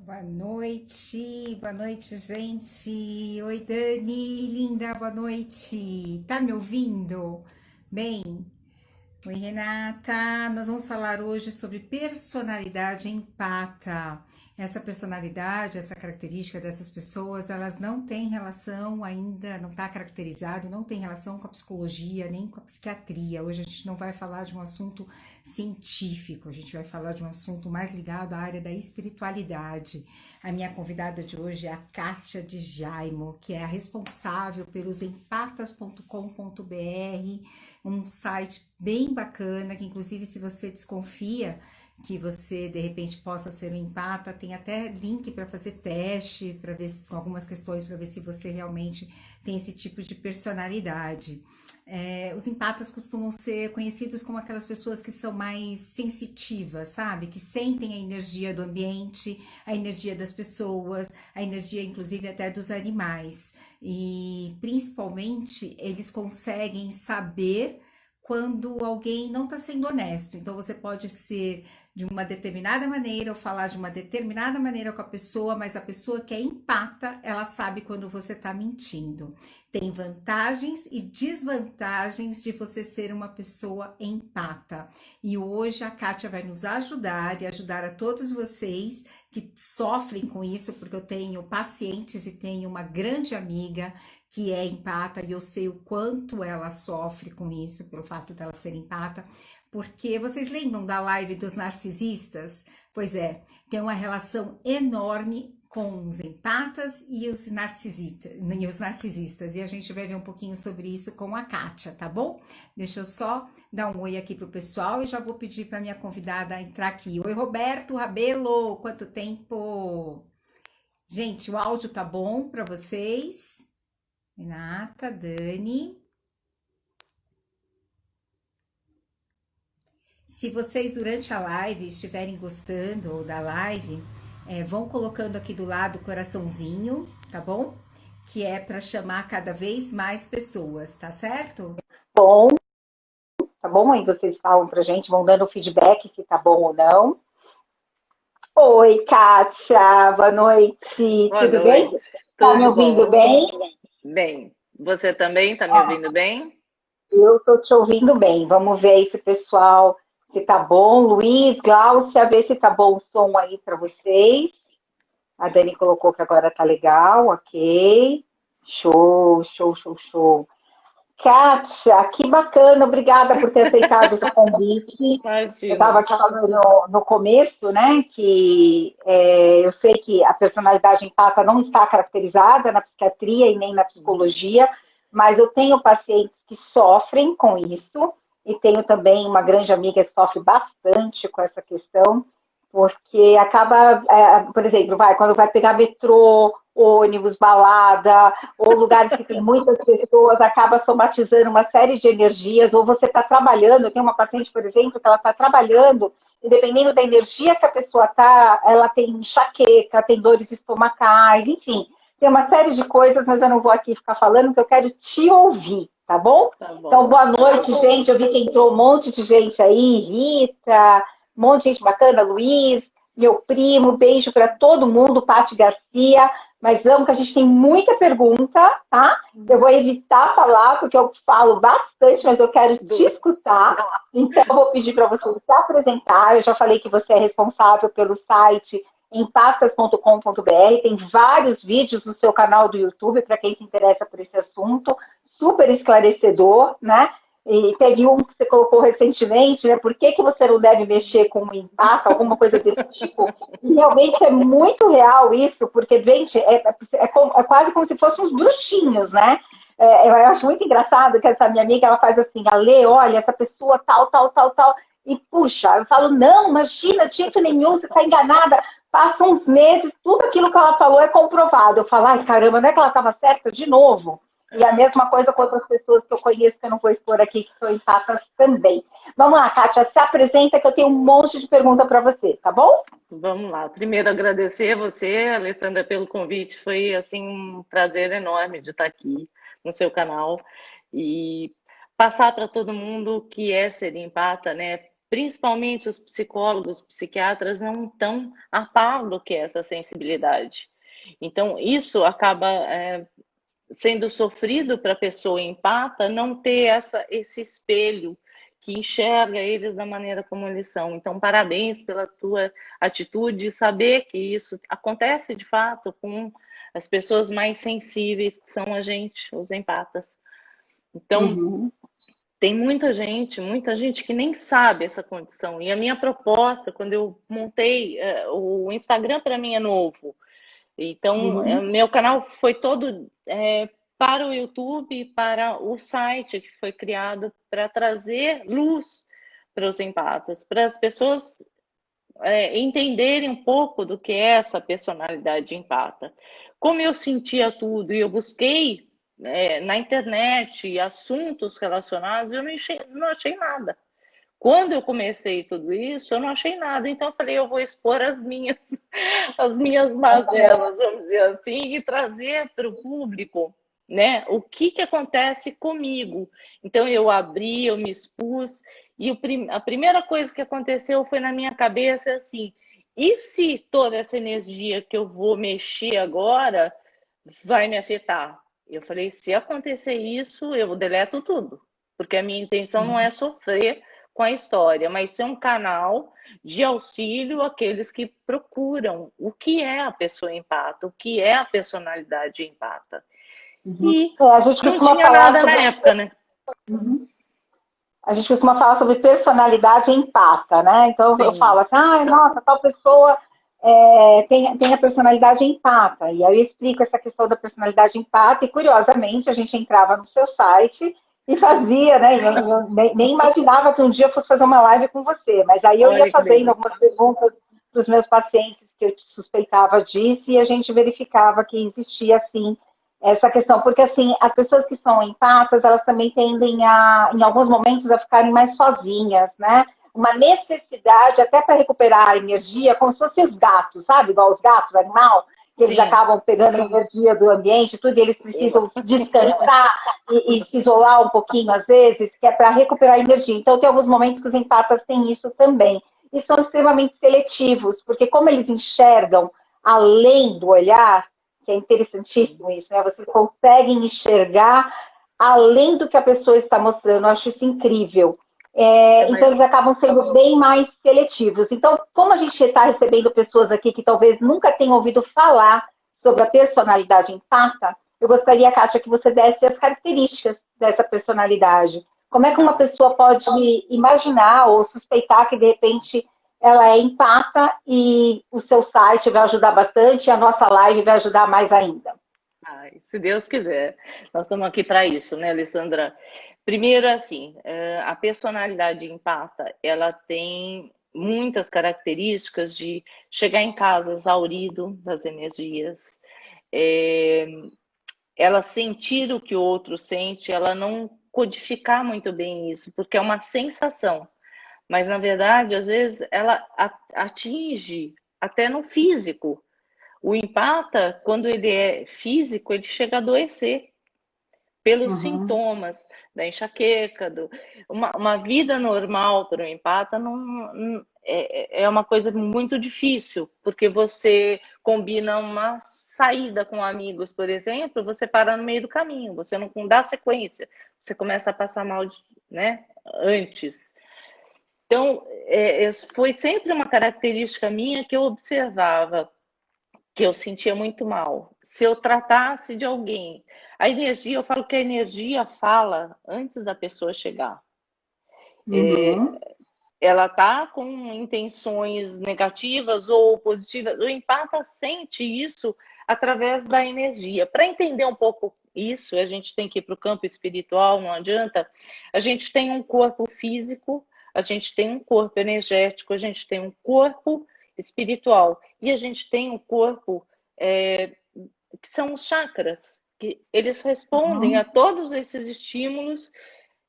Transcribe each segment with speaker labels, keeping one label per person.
Speaker 1: Boa noite, gente. Oi, Dani, linda, boa noite. Tá me ouvindo? Bem, oi, Renata. Nós vamos falar hoje sobre personalidade empata. Essa personalidade, essa característica dessas pessoas, elas não têm relação ainda, não está caracterizado, não tem relação com a psicologia nem com a psiquiatria. Hoje a gente não vai falar de um assunto científico, a gente vai falar de um assunto mais ligado à área da espiritualidade. A minha convidada de hoje é a Kátia de Jaimo, que é a responsável pelos empatas.com.br, um site bem bacana, que inclusive se você desconfia que você de repente possa ser um empata, tem até link para fazer teste, para ver com algumas questões para ver se você realmente tem esse tipo de personalidade. Os empatas costumam ser conhecidos como aquelas pessoas que são mais sensitivas, sabe? Que sentem a energia do ambiente, a energia das pessoas, a energia inclusive até dos animais. E principalmente eles conseguem saber quando alguém não está sendo honesto. Então você pode ser de uma determinada maneira ou falar de uma determinada maneira com a pessoa, mas a pessoa que é empata, ela sabe quando você está mentindo. Tem vantagens e desvantagens de você ser uma pessoa empata. E hoje a Kátia vai nos ajudar e ajudar a todos vocês que sofrem com isso, porque eu tenho pacientes e tenho uma grande amiga que é empata e eu sei o quanto ela sofre com isso, pelo fato dela ser empata, porque vocês lembram da live dos narcisistas? Pois é, tem uma relação enorme com os empatas e os narcisistas, e a gente vai ver um pouquinho sobre isso com a Kátia, tá bom? Deixa eu só dar um oi aqui pro pessoal e já vou pedir para minha convidada entrar aqui. Oi, Roberto Rabelo, quanto tempo? Gente, o áudio tá bom para vocês? Renata, Dani. Se vocês durante a live estiverem gostando da live, vão colocando aqui do lado o coraçãozinho, tá bom? Que é para chamar cada vez mais pessoas, tá certo?
Speaker 2: Bom, tá bom? Aí vocês falam pra gente, vão dando feedback se tá bom ou não. Oi, Kátia, boa noite,
Speaker 3: Boa
Speaker 2: tudo bem?
Speaker 3: noite,
Speaker 2: Tá me
Speaker 3: tudo
Speaker 2: ouvindo
Speaker 3: bom?
Speaker 2: bem?
Speaker 3: Bem, você também está me ouvindo bem?
Speaker 2: Eu tô te ouvindo bem. Vamos ver aí se o pessoal, se tá bom. Luiz, Glaucia, ver se tá bom o som aí para vocês. A Dani colocou que agora tá legal, ok. Show, show, show, show. Kátia, que bacana, obrigada por ter aceitado esse convite. Eu
Speaker 3: Imagina.
Speaker 2: estava te falando no começo, né, que eu sei que a personalidade empata não está caracterizada na psiquiatria e nem na psicologia, mas eu tenho pacientes que sofrem com isso e tenho também uma grande amiga que sofre bastante com essa questão, porque acaba, por exemplo, quando vai pegar metrô, ônibus, balada, ou lugares que tem muitas pessoas, acaba somatizando uma série de energias, ou você está trabalhando, eu tenho uma paciente, por exemplo, que ela está trabalhando, e dependendo da energia que a pessoa está, ela tem enxaqueca, tem dores estomacais, enfim, tem uma série de coisas, mas eu não vou aqui ficar falando, porque eu quero te ouvir, tá bom?
Speaker 3: Tá
Speaker 2: Então,
Speaker 3: bom.
Speaker 2: boa noite, gente, eu vi que entrou um monte de gente aí, Rita, um monte de gente bacana, Luiz, meu primo, beijo para todo mundo, Paty Garcia, mas vamos que a gente tem muita pergunta, tá? Eu vou evitar falar, porque eu falo bastante, mas eu quero te escutar. Então, eu vou pedir para você se apresentar. Eu já falei que você é responsável pelo site empatas.com.br. Tem vários vídeos no seu canal do YouTube, para quem se interessa por esse assunto. Super esclarecedor, né? E teve um que você colocou recentemente, né? Por que, que você não deve mexer com o empata, alguma coisa desse tipo? E realmente é muito real isso, porque, gente, é quase como se fossem uns bruxinhos, né? Eu acho muito engraçado que essa minha amiga, ela faz assim, a Lê, olha, essa pessoa tal, tal, tal, tal, e puxa, eu falo, não, imagina, de jeito nenhum, você está enganada. Passam uns meses, tudo aquilo que ela falou é comprovado. Eu falo, ai, caramba, não é que ela estava certa de novo? E a mesma coisa com outras pessoas que eu conheço, que eu não vou expor aqui, que são empatas também. Vamos lá, Kátia, se apresenta que eu tenho um monte de pergunta para você, tá bom?
Speaker 3: Vamos lá. Primeiro, agradecer a você, Alessandra, pelo convite. Foi, assim, um prazer enorme de estar aqui no seu canal e passar para todo mundo o que é ser empata, né? principalmente os psicólogos, psiquiatras, não estão a par do que é essa sensibilidade. Então, isso acaba sendo sofrido para a pessoa empata não ter esse espelho que enxerga eles da maneira como eles são. Então, parabéns pela tua atitude de saber que isso acontece de fato com as pessoas mais sensíveis, que são a gente, os empatas. Então, tem muita gente que nem sabe essa condição. E a minha proposta, quando eu montei, o Instagram para mim é novo. Então, meu canal foi todo para o YouTube e para o site que foi criado para trazer luz para os empatas, para as pessoas entenderem um pouco do que é essa personalidade empata. Como eu sentia tudo e eu busquei na internet assuntos relacionados, eu não achei nada. Quando eu comecei tudo isso, eu não achei nada. Então eu falei, eu vou expor as minhas mazelas, vamos dizer assim, e trazer para o público, né, o que acontece comigo. Então eu abri, eu me expus, e a primeira coisa que aconteceu foi na minha cabeça assim, e se toda essa energia que eu vou mexer agora vai me afetar? Eu falei, se acontecer isso, eu deleto tudo, porque a minha intenção não é sofrer com a história, mas ser um canal de auxílio àqueles que procuram o que é a pessoa empata, o que é a personalidade empata. E
Speaker 2: A gente
Speaker 3: não
Speaker 2: costuma
Speaker 3: tinha
Speaker 2: falar
Speaker 3: nada na
Speaker 2: sobre
Speaker 3: época, né?
Speaker 2: A gente costuma falar sobre personalidade empata, né? Então eu
Speaker 3: Sim,
Speaker 2: falo assim, nossa, tal pessoa tem a personalidade empata. E aí eu explico essa questão da personalidade empata, e curiosamente a gente entrava no seu site e fazia, né? Eu nem imaginava que um dia eu fosse fazer uma live com você, mas aí eu ia
Speaker 3: olha que
Speaker 2: fazendo
Speaker 3: beleza.
Speaker 2: algumas perguntas para os meus pacientes que eu suspeitava disso, e a gente verificava que existia, sim, essa questão, porque assim, as pessoas que são empatas, elas também tendem a, em alguns momentos, a ficarem mais sozinhas, né? Uma necessidade até para recuperar a energia, como se fossem os gatos, sabe? Igual os gatos, animal, que eles
Speaker 3: Sim,
Speaker 2: acabam pegando a energia do ambiente, tudo, e eles
Speaker 3: eu,
Speaker 2: precisam descansar e se isolar um pouquinho, às vezes, que é para recuperar a energia. Então, tem alguns momentos que os empatas têm isso também. E são extremamente seletivos, porque como eles enxergam além do olhar, que é interessantíssimo isso, né? Vocês conseguem enxergar além do que a pessoa está mostrando. Eu acho isso incrível. Então, eles acabam sendo bem mais seletivos. Então, como a gente está recebendo pessoas aqui que talvez nunca tenham ouvido falar sobre a personalidade empata, eu gostaria, Kátia, que você desse as características dessa personalidade. Como é que uma pessoa pode imaginar ou suspeitar que, de repente, ela é empata e o seu site vai ajudar bastante e a nossa live vai ajudar mais ainda?
Speaker 3: ai, se Deus quiser. Nós estamos aqui para isso, né, Alessandra? Primeiro, assim, a personalidade empata, ela tem muitas características de chegar em casa exaurido das energias, é, ela sentir o que o outro sente, ela não codificar muito bem isso, porque é uma sensação. Mas, na verdade, às vezes, ela atinge até no físico. O empata, quando ele é físico, ele chega a adoecer pelos sintomas da enxaqueca, uma vida normal para o empata é uma coisa muito difícil, porque você combina uma saída com amigos, por exemplo, você para no meio do caminho, você não dá sequência, você começa a passar mal, né, antes. Então, foi sempre uma característica minha que eu observava, que eu sentia muito mal. Se eu tratasse de alguém, a energia, eu falo que a energia fala antes da pessoa chegar. Ela tá com intenções negativas ou positivas, o empata sente isso através da energia. Para entender um pouco isso, a gente tem que ir para o campo espiritual, não adianta. A gente tem um corpo físico, a gente tem um corpo energético, a gente tem um corpo espiritual e a gente tem um corpo que são os chakras, que eles respondem a todos esses estímulos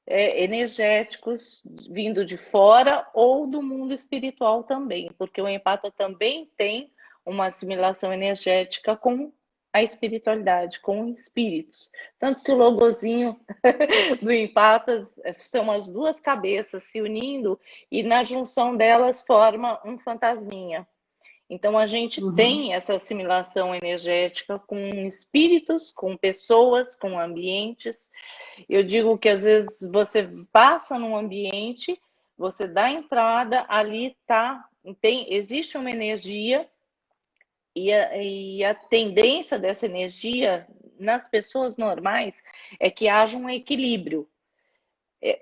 Speaker 3: energéticos vindo de fora ou do mundo espiritual também, porque o empata também tem uma assimilação energética com a espiritualidade, com espíritos. Tanto que o logozinho do Empatas são as duas cabeças se unindo e na junção delas forma um fantasminha. Então a gente tem essa assimilação energética com espíritos, com pessoas, com ambientes. Eu digo que às vezes você passa num ambiente, você dá entrada, ali existe uma energia e a tendência dessa energia nas pessoas normais é que haja um equilíbrio.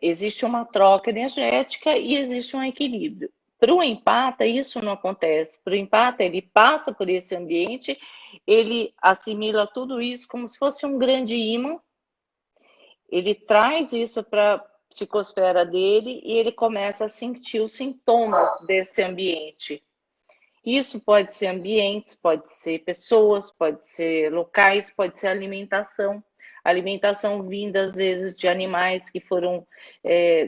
Speaker 3: Existe uma troca energética e existe um equilíbrio. Para o empata, isso não acontece. Para o empata, ele passa por esse ambiente, ele assimila tudo isso como se fosse um grande imã, ele traz isso para a psicosfera dele e ele começa a sentir os sintomas desse ambiente. Isso pode ser ambientes, pode ser pessoas, pode ser locais, pode ser alimentação. Alimentação vinda, às vezes, de animais que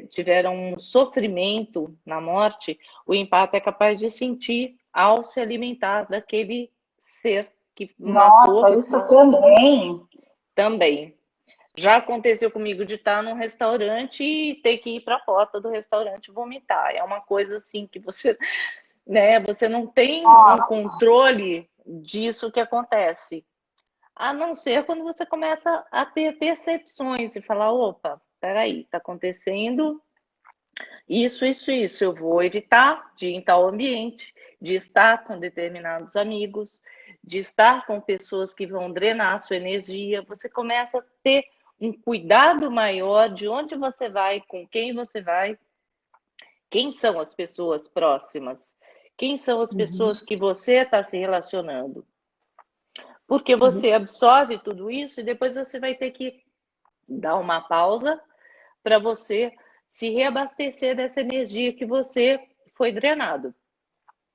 Speaker 3: tiveram um sofrimento na morte, o empata é capaz de sentir ao se alimentar daquele ser que matou.
Speaker 2: Nossa, isso também.
Speaker 3: Também. Já aconteceu comigo de estar num restaurante e ter que ir para a porta do restaurante vomitar. É uma coisa assim que você não tem um controle disso que acontece. A não ser quando você começa a ter percepções e falar, opa, peraí, está acontecendo isso, eu vou evitar de ir em tal ambiente, de estar com determinados amigos, de estar com pessoas que vão drenar a sua energia. Você começa a ter um cuidado maior de onde você vai, com quem você vai, quem são as pessoas próximas, quem são as pessoas que você está se relacionando. Porque você absorve tudo isso e depois você vai ter que dar uma pausa para você se reabastecer dessa energia que você foi drenado.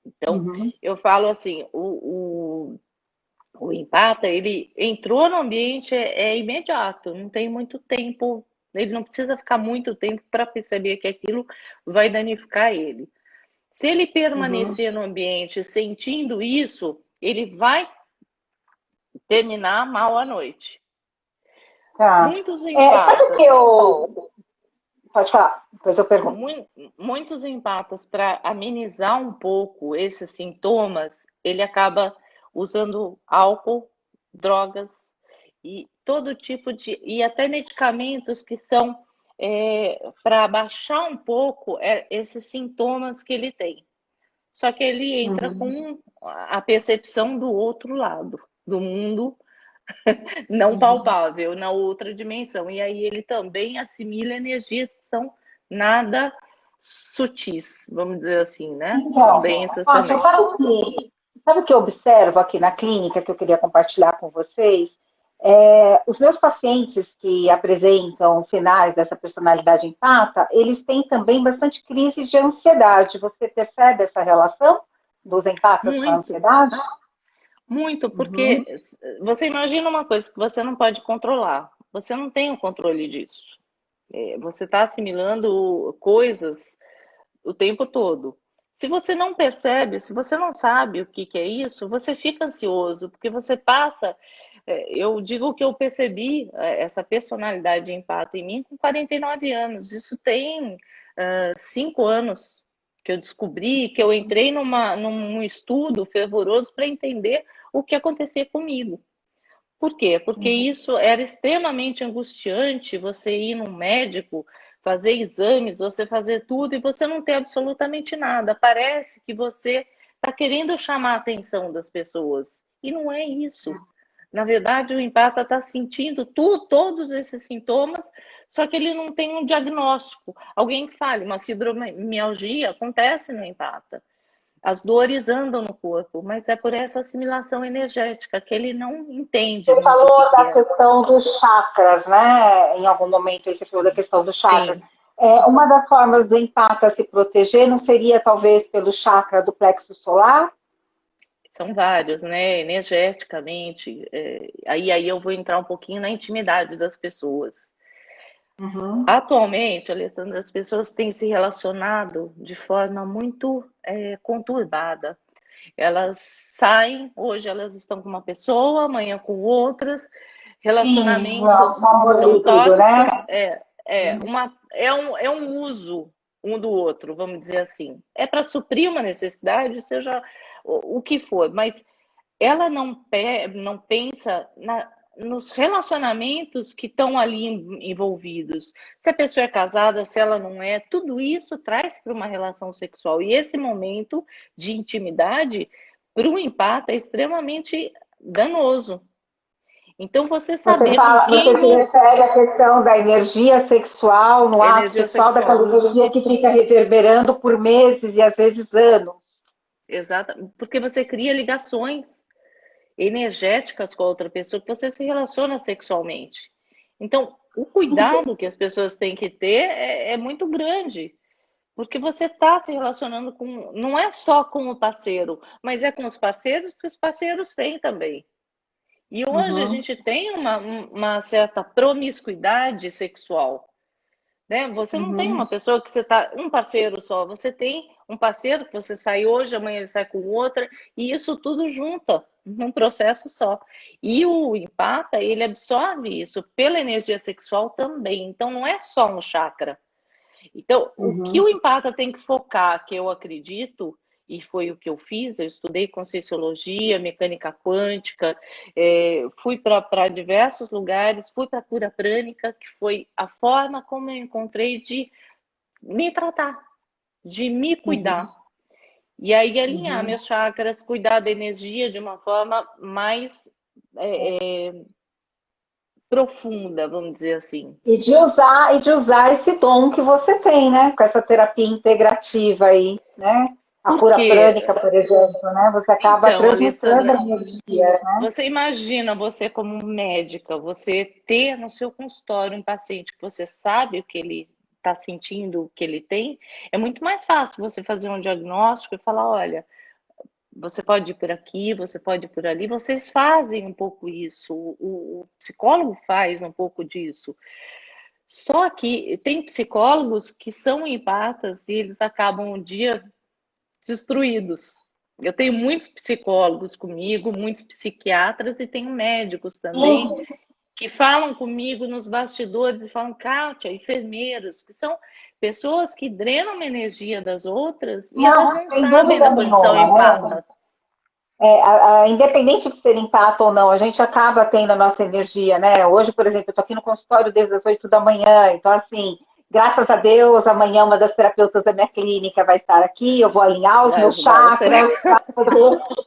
Speaker 3: Então, eu falo assim, o empata, ele entrou no ambiente, é imediato, não tem muito tempo, ele não precisa ficar muito tempo para perceber que aquilo vai danificar ele. Se ele permanecer no ambiente sentindo isso, ele vai terminar mal à noite.
Speaker 2: Tá.
Speaker 3: Muitos empatas.
Speaker 2: Sabe o que eu. Pode falar, depois eu pergunto.
Speaker 3: Muitos empatas, para amenizar um pouco esses sintomas, ele acaba usando álcool, drogas e todo tipo e até medicamentos que são para abaixar um pouco esses sintomas que ele tem. Só que ele entra com a percepção do outro lado, do mundo não palpável, na outra dimensão. E aí ele também assimila energias que são nada sutis, vamos dizer assim, né?
Speaker 2: Então,
Speaker 3: São densas também.
Speaker 2: Sabe o que eu observo aqui na clínica que eu queria compartilhar com vocês? Os meus pacientes que apresentam sinais dessa personalidade empata, eles têm também bastante crise de ansiedade. Você percebe essa relação dos empatas com a ansiedade?
Speaker 3: Muito, porque você imagina uma coisa que você não pode controlar. Você não tem o controle disso. Você está assimilando coisas o tempo todo. Se você não percebe, se você não sabe o que é isso, você fica ansioso, porque você passa. Eu digo que eu percebi essa personalidade empata em mim com 49 anos. Isso tem 5 anos que eu descobri, que eu entrei num estudo fervoroso para entender o que acontecia comigo. Por quê? Porque isso era extremamente angustiante, você ir num médico, fazer exames, você fazer tudo e você não ter absolutamente nada. Parece que você está querendo chamar a atenção das pessoas. E não é isso. Na verdade, o empata está sentindo todos esses sintomas, só que ele não tem um diagnóstico. Alguém que fale, uma fibromialgia acontece no empata. As dores andam no corpo, mas é por essa assimilação energética que ele não entende.
Speaker 2: Você falou da questão dos chakras, né? Em algum momento você falou da questão dos chakras. Uma das formas do empata se proteger não seria talvez pelo chakra do plexo solar?
Speaker 3: São vários, né? Energeticamente. Aí eu vou entrar um pouquinho na intimidade das pessoas. Atualmente, Alessandra, as pessoas têm se relacionado de forma muito conturbada. Elas saem, hoje elas estão com uma pessoa, amanhã com outras,
Speaker 2: Sim,
Speaker 3: relacionamentos
Speaker 2: um amor
Speaker 3: são
Speaker 2: líquido, né?
Speaker 3: tóxicos, é um uso um do outro, vamos dizer assim. É para suprir uma necessidade, seja o que for, mas ela não pensa nos relacionamentos que estão ali envolvidos. Se a pessoa é casada, se ela não é, tudo isso traz para uma relação sexual. E esse momento de intimidade, para o empata, é extremamente danoso. Então, você
Speaker 2: Você
Speaker 3: saber com
Speaker 2: fala, você
Speaker 3: quem
Speaker 2: se refere à questão da energia sexual, no ato
Speaker 3: energia
Speaker 2: sexual, daquela
Speaker 3: sexual.
Speaker 2: energia que fica reverberando por meses e às vezes anos.
Speaker 3: Exato, porque você cria ligações energéticas com a outra pessoa que você se relaciona sexualmente. Então, o cuidado que as pessoas têm que ter é muito grande, porque você está se relacionando com, não é só com o parceiro, mas é com os parceiros que os parceiros têm também. E hoje a
Speaker 2: Uhum,
Speaker 3: gente tem uma certa promiscuidade sexual, né? Você não tem
Speaker 2: uhum,
Speaker 3: uma pessoa que você tá um parceiro só, você tem um parceiro que você sai hoje, amanhã ele sai com outra, e isso tudo junta num processo só. E o empata, ele absorve isso pela energia sexual também. Então não é só um chakra. Então, o que
Speaker 2: uhum.
Speaker 3: o empata tem que focar, que eu acredito, e foi o que eu fiz, eu estudei Conscienciologia, mecânica quântica, fui para diversos lugares, fui para a cura prânica, que foi a forma como eu encontrei de me tratar, de me cuidar.
Speaker 2: Uhum,
Speaker 3: E aí alinhar
Speaker 2: uhum.
Speaker 3: meus chakras, cuidar da energia de uma forma mais profunda, vamos dizer assim.
Speaker 2: E de usar esse dom que você tem, né? Com essa terapia integrativa aí, né? A cura
Speaker 3: Porque,
Speaker 2: prânica, por exemplo, né? Você acaba
Speaker 3: então,
Speaker 2: transmutando a
Speaker 3: Alessandra,
Speaker 2: energia, né?
Speaker 3: você imagina você como médica, você ter no seu consultório um paciente que você sabe o que ele está sentindo, o que ele tem, é muito mais fácil você fazer um diagnóstico e falar, olha, você pode ir por aqui, você pode ir por ali. Vocês fazem um pouco isso, o psicólogo faz um pouco disso. Só que tem psicólogos que são empatas e eles acabam um dia destruídos. Eu tenho muitos psicólogos comigo, muitos psiquiatras e tenho médicos também
Speaker 2: Sim,
Speaker 3: que falam comigo nos bastidores e falam, Kátia, enfermeiros, que são pessoas que drenam a energia das outras e elas
Speaker 2: não,
Speaker 3: não
Speaker 2: sem
Speaker 3: sabem da
Speaker 2: dúvida
Speaker 3: condição
Speaker 2: nenhuma, né?
Speaker 3: empata.
Speaker 2: Independente de ser empata ou não, a gente acaba tendo a nossa energia, né? Hoje, por exemplo, eu estou aqui no consultório desde as 8 da manhã, então, assim, graças a Deus, amanhã uma das terapeutas da minha clínica vai estar aqui, eu vou alinhar os
Speaker 3: Vai
Speaker 2: meus
Speaker 3: ajudar você.
Speaker 2: chakras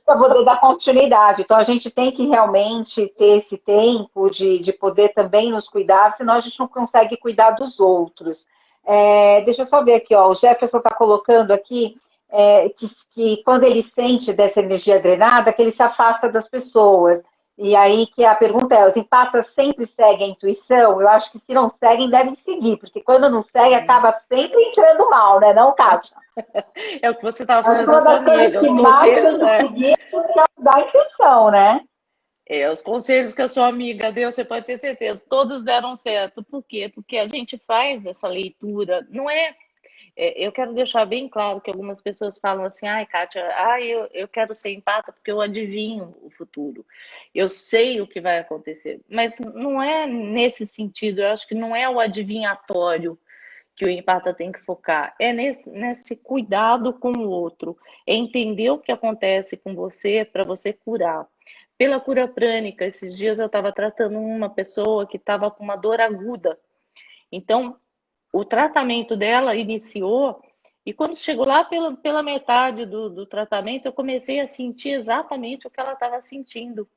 Speaker 2: para poder dar continuidade. Então, a gente tem que realmente ter esse tempo de poder também nos cuidar, senão a gente não consegue cuidar dos outros. Deixa eu só ver aqui, ó, o Jefferson está colocando aqui que quando ele sente dessa energia drenada, que ele se afasta das pessoas. E aí que a pergunta é, os empatas sempre seguem a intuição? Eu acho que se não seguem, devem seguir, porque quando não segue, acaba sempre entrando mal, né, não, Kátia?
Speaker 3: É o que você estava
Speaker 2: Acho
Speaker 3: falando
Speaker 2: que
Speaker 3: da
Speaker 2: uma
Speaker 3: sua
Speaker 2: das coisas
Speaker 3: amiga,
Speaker 2: que
Speaker 3: os
Speaker 2: mais
Speaker 3: conselhos,
Speaker 2: tem que seguir é da intuição, né?
Speaker 3: os conselhos que a sua amiga deu, você pode ter certeza, todos deram certo. Por quê? Porque a gente faz essa leitura, não é eu quero deixar bem claro que algumas pessoas falam assim, ai, Kátia, eu quero ser empata porque eu adivinho o futuro. Eu sei o que vai acontecer. Mas não é nesse sentido, eu acho que não é o adivinhatório que o empata tem que focar. É nesse cuidado com o outro. É entender o que acontece com você para você curar. Pela cura prânica, esses dias eu estava tratando uma pessoa que estava com uma dor aguda. Então, o tratamento dela iniciou e quando chegou lá pela metade do tratamento, eu comecei a sentir exatamente o que ela estava sentindo.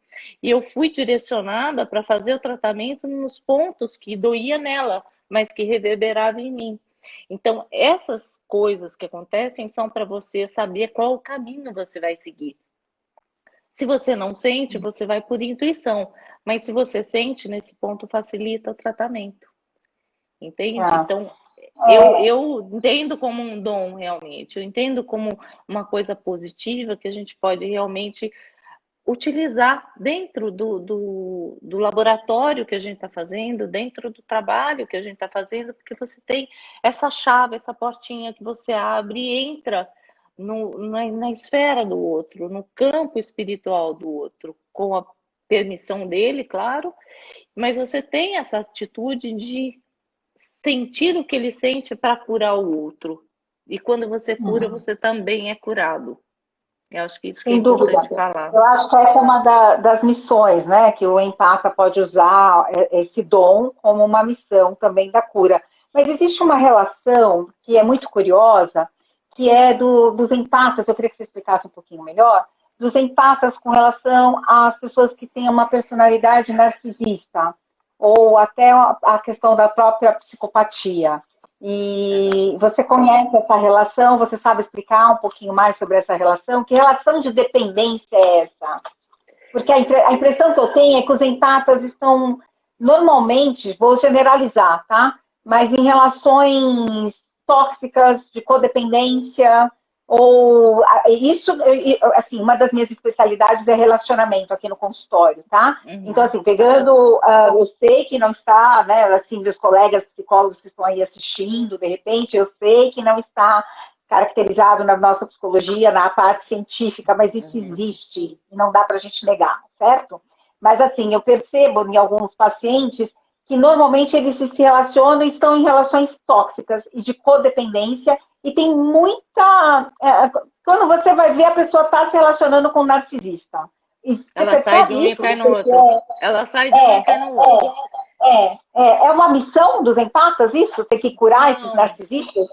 Speaker 3: E eu fui direcionada para fazer o tratamento nos pontos que doía nela, mas que reverberava em mim. Então, essas coisas que acontecem são para você saber qual o caminho você vai seguir. Se você não sente, você vai por intuição, mas se você sente, nesse ponto facilita o tratamento. Entende?
Speaker 2: Ah,
Speaker 3: Então,
Speaker 2: é,
Speaker 3: eu entendo como um dom realmente, eu entendo como uma coisa positiva que a gente pode realmente utilizar dentro do laboratório que a gente está fazendo, dentro do trabalho que a gente está fazendo, porque você tem essa chave, essa portinha que você abre e entra na esfera do outro, no campo espiritual do outro, com a permissão dele, claro, mas você tem essa atitude de sentir o que ele sente para curar o outro. E quando você cura, você também é curado. Eu acho que isso que é
Speaker 2: Sem dúvida.
Speaker 3: importante falar.
Speaker 2: Eu acho que essa é uma das missões, né? Que o empata pode usar esse dom como uma missão também da cura. Mas existe uma relação que é muito curiosa, que é dos empatas. Eu queria que você explicasse um pouquinho melhor. Dos empatas com relação às pessoas que têm uma personalidade narcisista, ou até a questão da própria psicopatia. E você conhece essa relação? Você sabe explicar um pouquinho mais sobre essa relação? Que relação de dependência é essa? Porque a impressão que eu tenho é que os empatas estão normalmente, vou generalizar, tá? Mas em relações tóxicas, de codependência, ou isso, assim, uma das minhas especialidades é relacionamento aqui no consultório, tá? Então, assim, pegando, eu sei que não está, né, assim, meus colegas psicólogos que estão aí assistindo, de repente, eu sei que não está caracterizado na nossa psicologia, na parte científica, mas isso existe e não dá para a gente negar, certo? Mas, assim, eu percebo em alguns pacientes que normalmente eles se relacionam e estão em relações tóxicas e de codependência e tem muita... quando você vai ver, a pessoa está se relacionando com um narcisista. E você
Speaker 3: Ela sai de um e cai no outro. Ela sai de um e cai no outro.
Speaker 2: É uma missão dos empatas isso? Ter que curar esses narcisistas?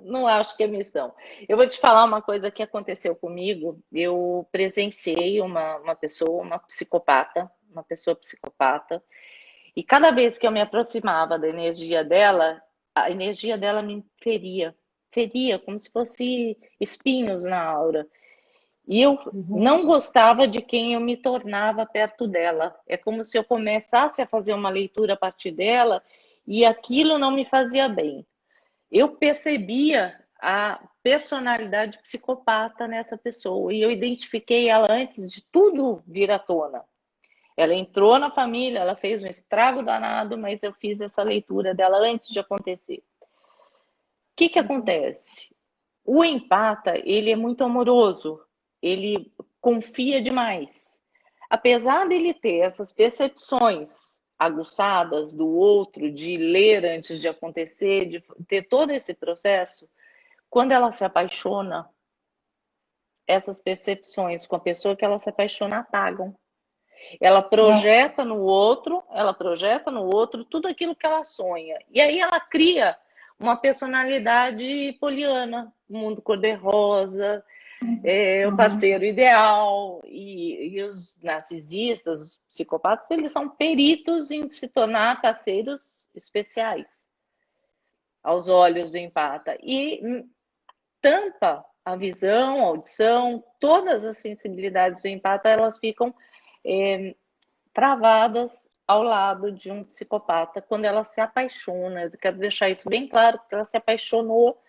Speaker 3: Não acho que é missão. Eu vou te falar uma coisa que aconteceu comigo. Eu presenciei uma pessoa, uma pessoa psicopata, e cada vez que eu me aproximava da energia dela, a energia dela me feria como se fosse espinhos na aura. E eu não gostava de quem eu me tornava perto dela. É como se eu começasse a fazer uma leitura a partir dela e aquilo não me fazia bem. Eu percebia a personalidade psicopata nessa pessoa e eu identifiquei ela antes de tudo vir à tona. Ela entrou na família, ela fez um estrago danado, mas eu fiz essa leitura dela antes de acontecer. O que acontece? O empata, ele é muito amoroso, ele confia demais. Apesar dele ter essas percepções aguçadas do outro, de ler antes de acontecer, de ter todo esse processo, quando ela se apaixona, essas percepções com a pessoa que ela se apaixona apagam. Ela projeta no outro tudo aquilo que ela sonha. E aí ela cria uma personalidade poliana, um mundo cor-de-rosa, o parceiro ideal. E os narcisistas, os psicopatas, eles são peritos em se tornar parceiros especiais aos olhos do empata. E tampa a visão, a audição, todas as sensibilidades do empata, elas ficam travadas ao lado de um psicopata quando ela se apaixona. Eu quero deixar isso bem claro, porque ela se apaixonou,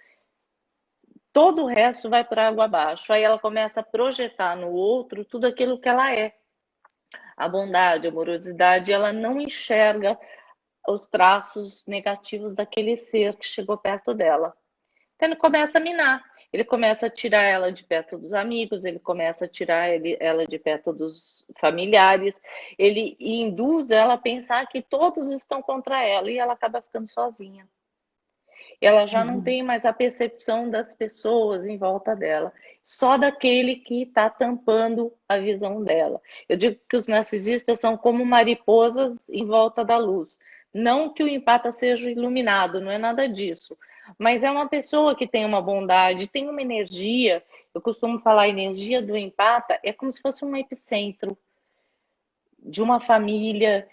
Speaker 3: todo o resto vai por água abaixo. Aí ela começa a projetar no outro tudo aquilo que ela é. A bondade, a amorosidade, ela não enxerga os traços negativos daquele ser que chegou perto dela. Então ele começa a minar. Ele começa a tirar ela de perto dos amigos, ele começa a tirar ela de perto dos familiares, ele induz ela a pensar que todos estão contra ela e ela acaba ficando sozinha. Ela já não tem mais a percepção das pessoas em volta dela, só daquele que está tampando a visão dela. Eu digo que os narcisistas são como mariposas em volta da luz. Não que o empata seja iluminado, não é nada disso. Mas é uma pessoa que tem uma bondade, tem uma energia. Eu costumo falar, a energia do empata é como se fosse um epicentro de uma família,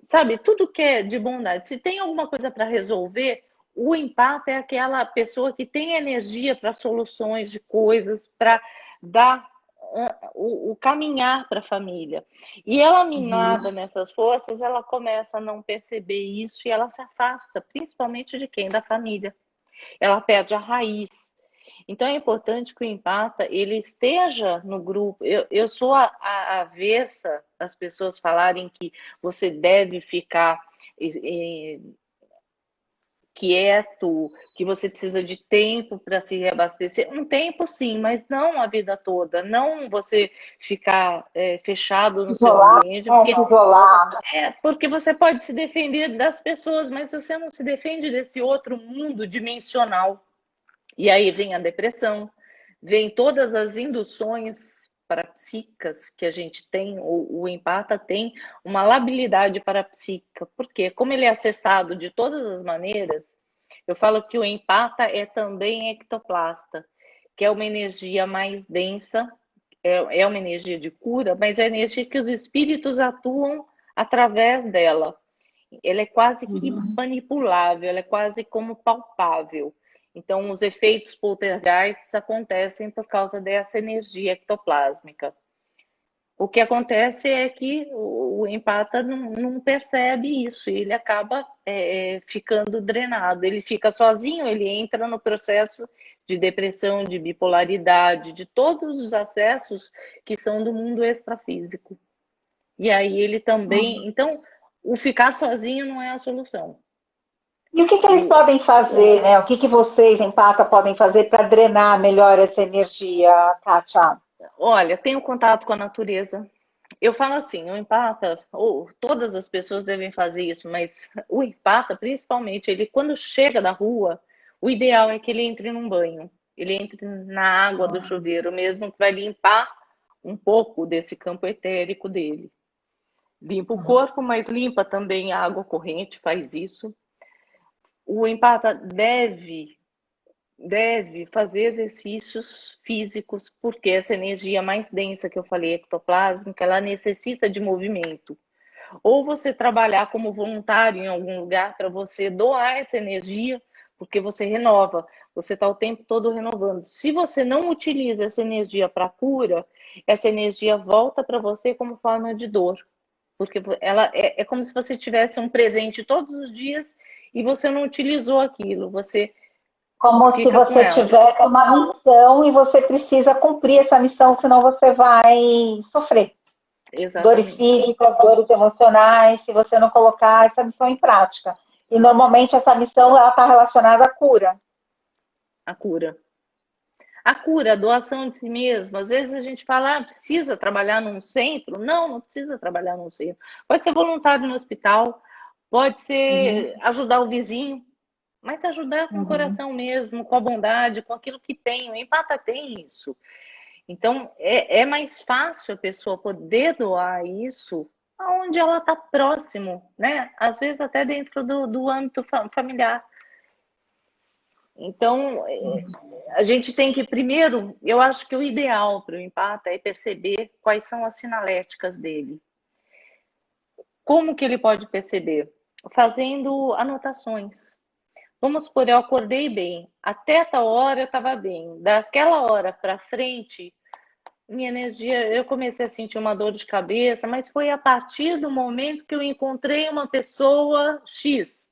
Speaker 3: sabe, tudo que é de bondade. Se tem alguma coisa para resolver, o empata é aquela pessoa que tem energia para soluções de coisas, para dar o caminhar para a família. E ela, minada nessas forças, ela começa a não perceber isso e ela se afasta, principalmente de quem? Da família. Ela perde a raiz. Então é importante que o empata ele esteja no grupo. Eu sou a avessa das pessoas falarem que você deve ficar, quieto, que você precisa de tempo para se reabastecer. Um tempo sim, mas não a vida toda. Não você ficar fechado no seu
Speaker 2: Isolar,
Speaker 3: ambiente,
Speaker 2: isolar.
Speaker 3: porque você pode se defender das pessoas, mas você não se defende desse outro mundo dimensional. E aí vem a depressão, vem todas as induções parapsíquicas que a gente tem, o empata tem uma labilidade parapsíquica, porque como ele é acessado de todas as maneiras, eu falo que o empata é também ectoplasta, que é uma energia mais densa, é uma energia de cura, mas é a energia que os espíritos atuam através dela. Ela é quase que manipulável, ela é quase como palpável. Então, os efeitos poltergeists acontecem por causa dessa energia ectoplásmica. O que acontece é que o empata não percebe isso, e ele acaba ficando drenado. Ele fica sozinho, ele entra no processo de depressão, de bipolaridade, de todos os acessos que são do mundo extrafísico. E aí ele também. Então, o ficar sozinho não é a solução.
Speaker 2: E o que eles podem fazer, né? O que vocês, empata, podem fazer para drenar melhor essa energia, Kátia?
Speaker 3: Olha, tenho contato com a natureza. Eu falo assim, o empata, ou todas as pessoas devem fazer isso, mas o empata, principalmente, ele quando chega da rua, o ideal é que ele entre num banho. Ele entre na água do chuveiro mesmo, que vai limpar um pouco desse campo etérico dele. Limpa o corpo, mas limpa também a água corrente, faz isso. O empata deve fazer exercícios físicos, porque essa energia mais densa que eu falei, ectoplásmica, ela necessita de movimento. Ou você trabalhar como voluntário em algum lugar para você doar essa energia, porque você renova, você está o tempo todo renovando. Se você não utiliza essa energia para cura, essa energia volta para você como forma de dor. Porque ela é como se você tivesse um presente todos os dias e você não utilizou aquilo. Você
Speaker 2: Como se
Speaker 3: fica com
Speaker 2: você
Speaker 3: ela.
Speaker 2: tivesse uma missão e você precisa cumprir essa missão, senão você vai sofrer. Dores
Speaker 3: Exatamente.
Speaker 2: físicas, dores emocionais, se você não colocar essa missão em prática. E normalmente essa missão está relacionada à cura.
Speaker 3: A cura. A cura, a doação de si mesmo. Às vezes a gente fala, precisa trabalhar num centro. Não, não precisa trabalhar num centro. Pode ser voluntário no hospital, pode ser ajudar o vizinho, mas ajudar com o coração mesmo, com a bondade, com aquilo que tem. O empata tem isso. Então, é mais fácil a pessoa poder doar isso aonde ela está próximo, né? Às vezes até dentro do âmbito familiar. Então, a gente tem que, primeiro, eu acho que o ideal para o empata é perceber quais são as sinaléticas dele. Como que ele pode perceber? Fazendo anotações. Vamos supor, eu acordei bem, até tal hora eu estava bem, daquela hora para frente, minha energia, eu comecei a sentir uma dor de cabeça, mas foi a partir do momento que eu encontrei uma pessoa X.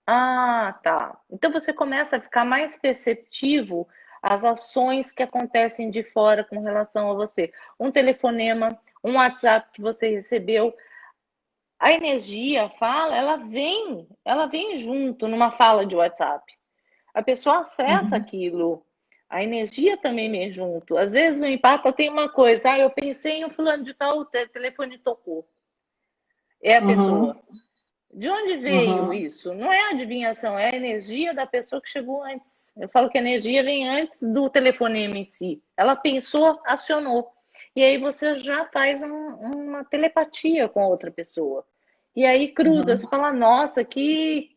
Speaker 3: Ah, tá. Então você começa a ficar mais perceptivo às ações que acontecem de fora com relação a você. Um telefonema, um WhatsApp que você recebeu. A energia, a fala, ela vem junto numa fala de WhatsApp. A pessoa acessa aquilo. A energia também vem junto. Às vezes o empata tem uma coisa, eu pensei em um fulano de tal, o telefone tocou. É a pessoa. De onde veio isso? Não é a adivinhação, é a energia da pessoa que chegou antes. Eu falo que a energia vem antes do telefonema em si. Ela pensou, acionou. E aí você já faz uma telepatia com a outra pessoa. E aí cruza, você fala, nossa, que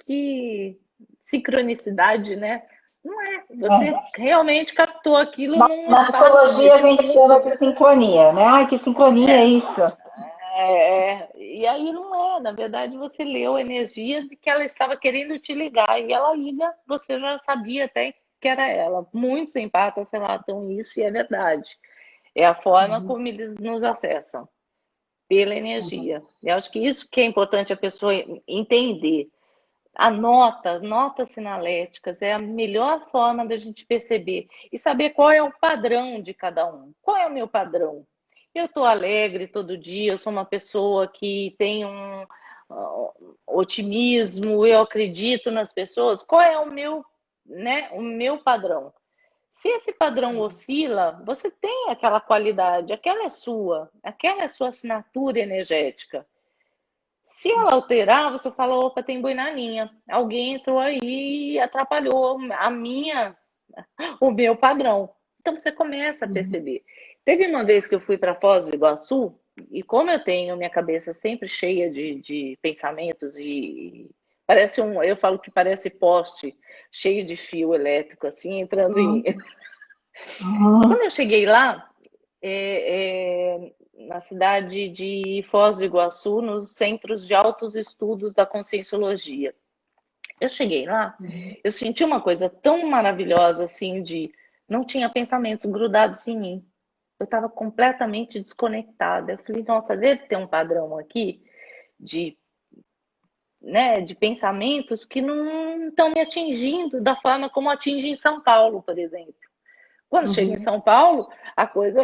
Speaker 3: sincronicidade, né? Não é. Você realmente captou aquilo num
Speaker 2: Na
Speaker 3: espaço
Speaker 2: psicologia a gente chama de sincronia, né? Ai, que sincronia é isso?
Speaker 3: e aí não é, na verdade você leu a energia de que ela estava querendo te ligar e ela liga, você já sabia até que era ela. Muitos empatas relatam isso e é verdade. É a forma como eles nos acessam, pela energia. Eu acho que isso que é importante a pessoa entender. Notas sinaléticas é a melhor forma da gente perceber e saber qual é o padrão de cada um. Qual é o meu padrão? Eu estou alegre todo dia, eu sou uma pessoa que tem otimismo, eu acredito nas pessoas. Qual é o meu, né, o meu padrão? Se esse padrão oscila, você tem aquela qualidade, aquela é sua assinatura energética. Se ela alterar, você fala, opa, tem boi na linha. Alguém entrou aí e atrapalhou o meu padrão. Então você começa a perceber. Teve uma vez que eu fui para Foz do Iguaçu, e como eu tenho minha cabeça sempre cheia de pensamentos e parece eu falo que parece poste cheio de fio elétrico, assim, entrando em.
Speaker 2: Uhum.
Speaker 3: Quando eu cheguei lá, na cidade de Foz do Iguaçu, nos centros de altos estudos da Conscienciologia. Eu cheguei lá, eu senti uma coisa tão maravilhosa assim de não tinha pensamentos grudados em mim. Eu estava completamente desconectada. Eu falei, nossa, deve ter um padrão aqui de, né, de pensamentos que não estão me atingindo da forma como atinge em São Paulo, por exemplo. Quando chega em São Paulo, a coisa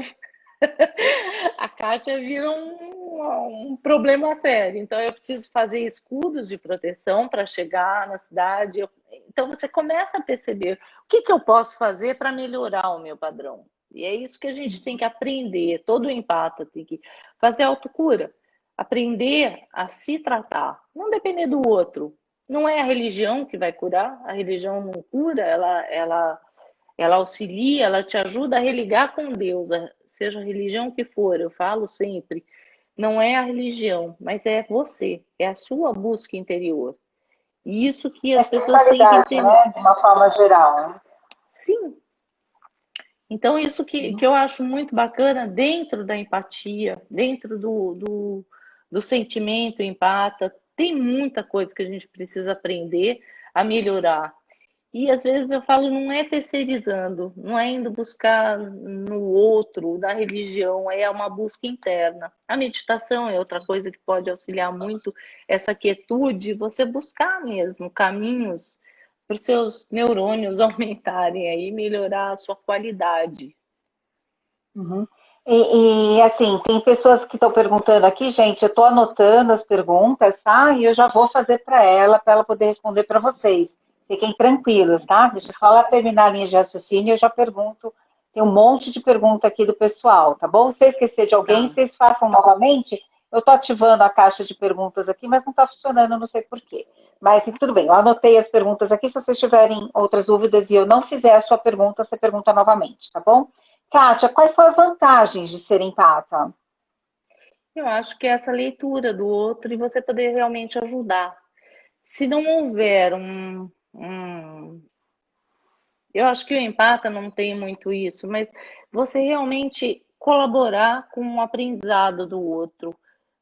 Speaker 3: a Kátia vira um problema sério. Então, eu preciso fazer escudos de proteção para chegar na cidade. Então, você começa a perceber o que eu posso fazer para melhorar o meu padrão. E é isso que a gente tem que aprender. Todo empata tem que fazer autocura. Aprender a se tratar. Não depender do outro. Não é a religião que vai curar. A religião não cura. Ela auxilia, ela te ajuda a religar com Deus, seja a religião que for, eu falo sempre, não é a religião, mas é você, é a sua busca interior. E isso que
Speaker 2: É
Speaker 3: as pessoas têm que
Speaker 2: espiritualidade,
Speaker 3: entender.
Speaker 2: né? De uma forma geral, né?
Speaker 3: Sim. Então, isso que eu acho muito bacana dentro da empatia, dentro do sentimento empata, tem muita coisa que a gente precisa aprender a melhorar. E às vezes eu falo, não é terceirizando, não é indo buscar no outro, na religião, é uma busca interna. A meditação é outra coisa que pode auxiliar muito essa quietude, você buscar mesmo caminhos para os seus neurônios aumentarem aí, melhorar a sua qualidade.
Speaker 2: Uhum. Assim, tem pessoas que estão perguntando aqui, gente, eu estou anotando as perguntas, tá? E eu já vou fazer para ela poder responder para vocês. Fiquem tranquilos, tá? Deixa eu só lá terminar a linha de raciocínio e eu já pergunto. Tem um monte de pergunta aqui do pessoal, tá bom? Se eu esquecer de alguém,
Speaker 3: Tá.
Speaker 2: vocês façam novamente. Eu estou ativando a caixa de perguntas aqui, mas não está funcionando, não sei por quê. Mas tudo bem, eu anotei as perguntas aqui. Se vocês tiverem outras dúvidas e eu não fizer a sua pergunta, você pergunta novamente, tá bom? Kátia, quais são as vantagens de ser empata?
Speaker 3: Eu acho que é essa leitura do outro e você poder realmente ajudar. Se não houver eu acho que o empata não tem muito isso, mas você realmente colaborar com o aprendizado do outro,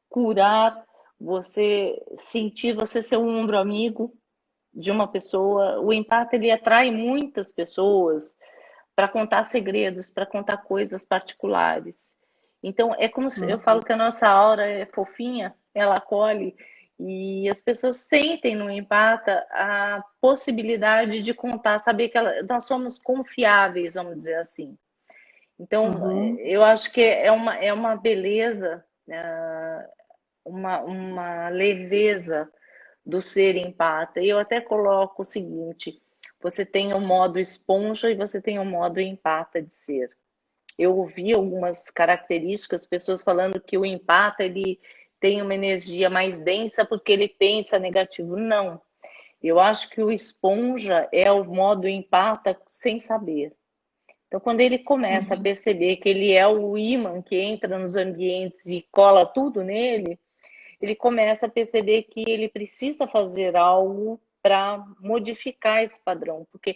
Speaker 3: curar, você sentir, você ser um ombro amigo de uma pessoa. O empata ele atrai muitas pessoas para contar segredos, para contar coisas particulares. Então, é como se eu falo que a nossa aura é fofinha, ela acolhe, e as pessoas sentem no empata a possibilidade de contar, saber que nós somos confiáveis, vamos dizer assim. Então,
Speaker 2: Uhum.
Speaker 3: eu acho que é uma beleza, uma leveza do ser empata. E eu até coloco o seguinte: você tem o modo esponja e você tem o modo empata de ser. Eu ouvi algumas características, pessoas falando que o empata ele tem uma energia mais densa porque ele pensa negativo. Não. Eu acho que o esponja é o modo empata sem saber. Então, quando ele começa a perceber que ele é o ímã que entra nos ambientes e cola tudo nele, ele começa a perceber que ele precisa fazer algo para modificar esse padrão, porque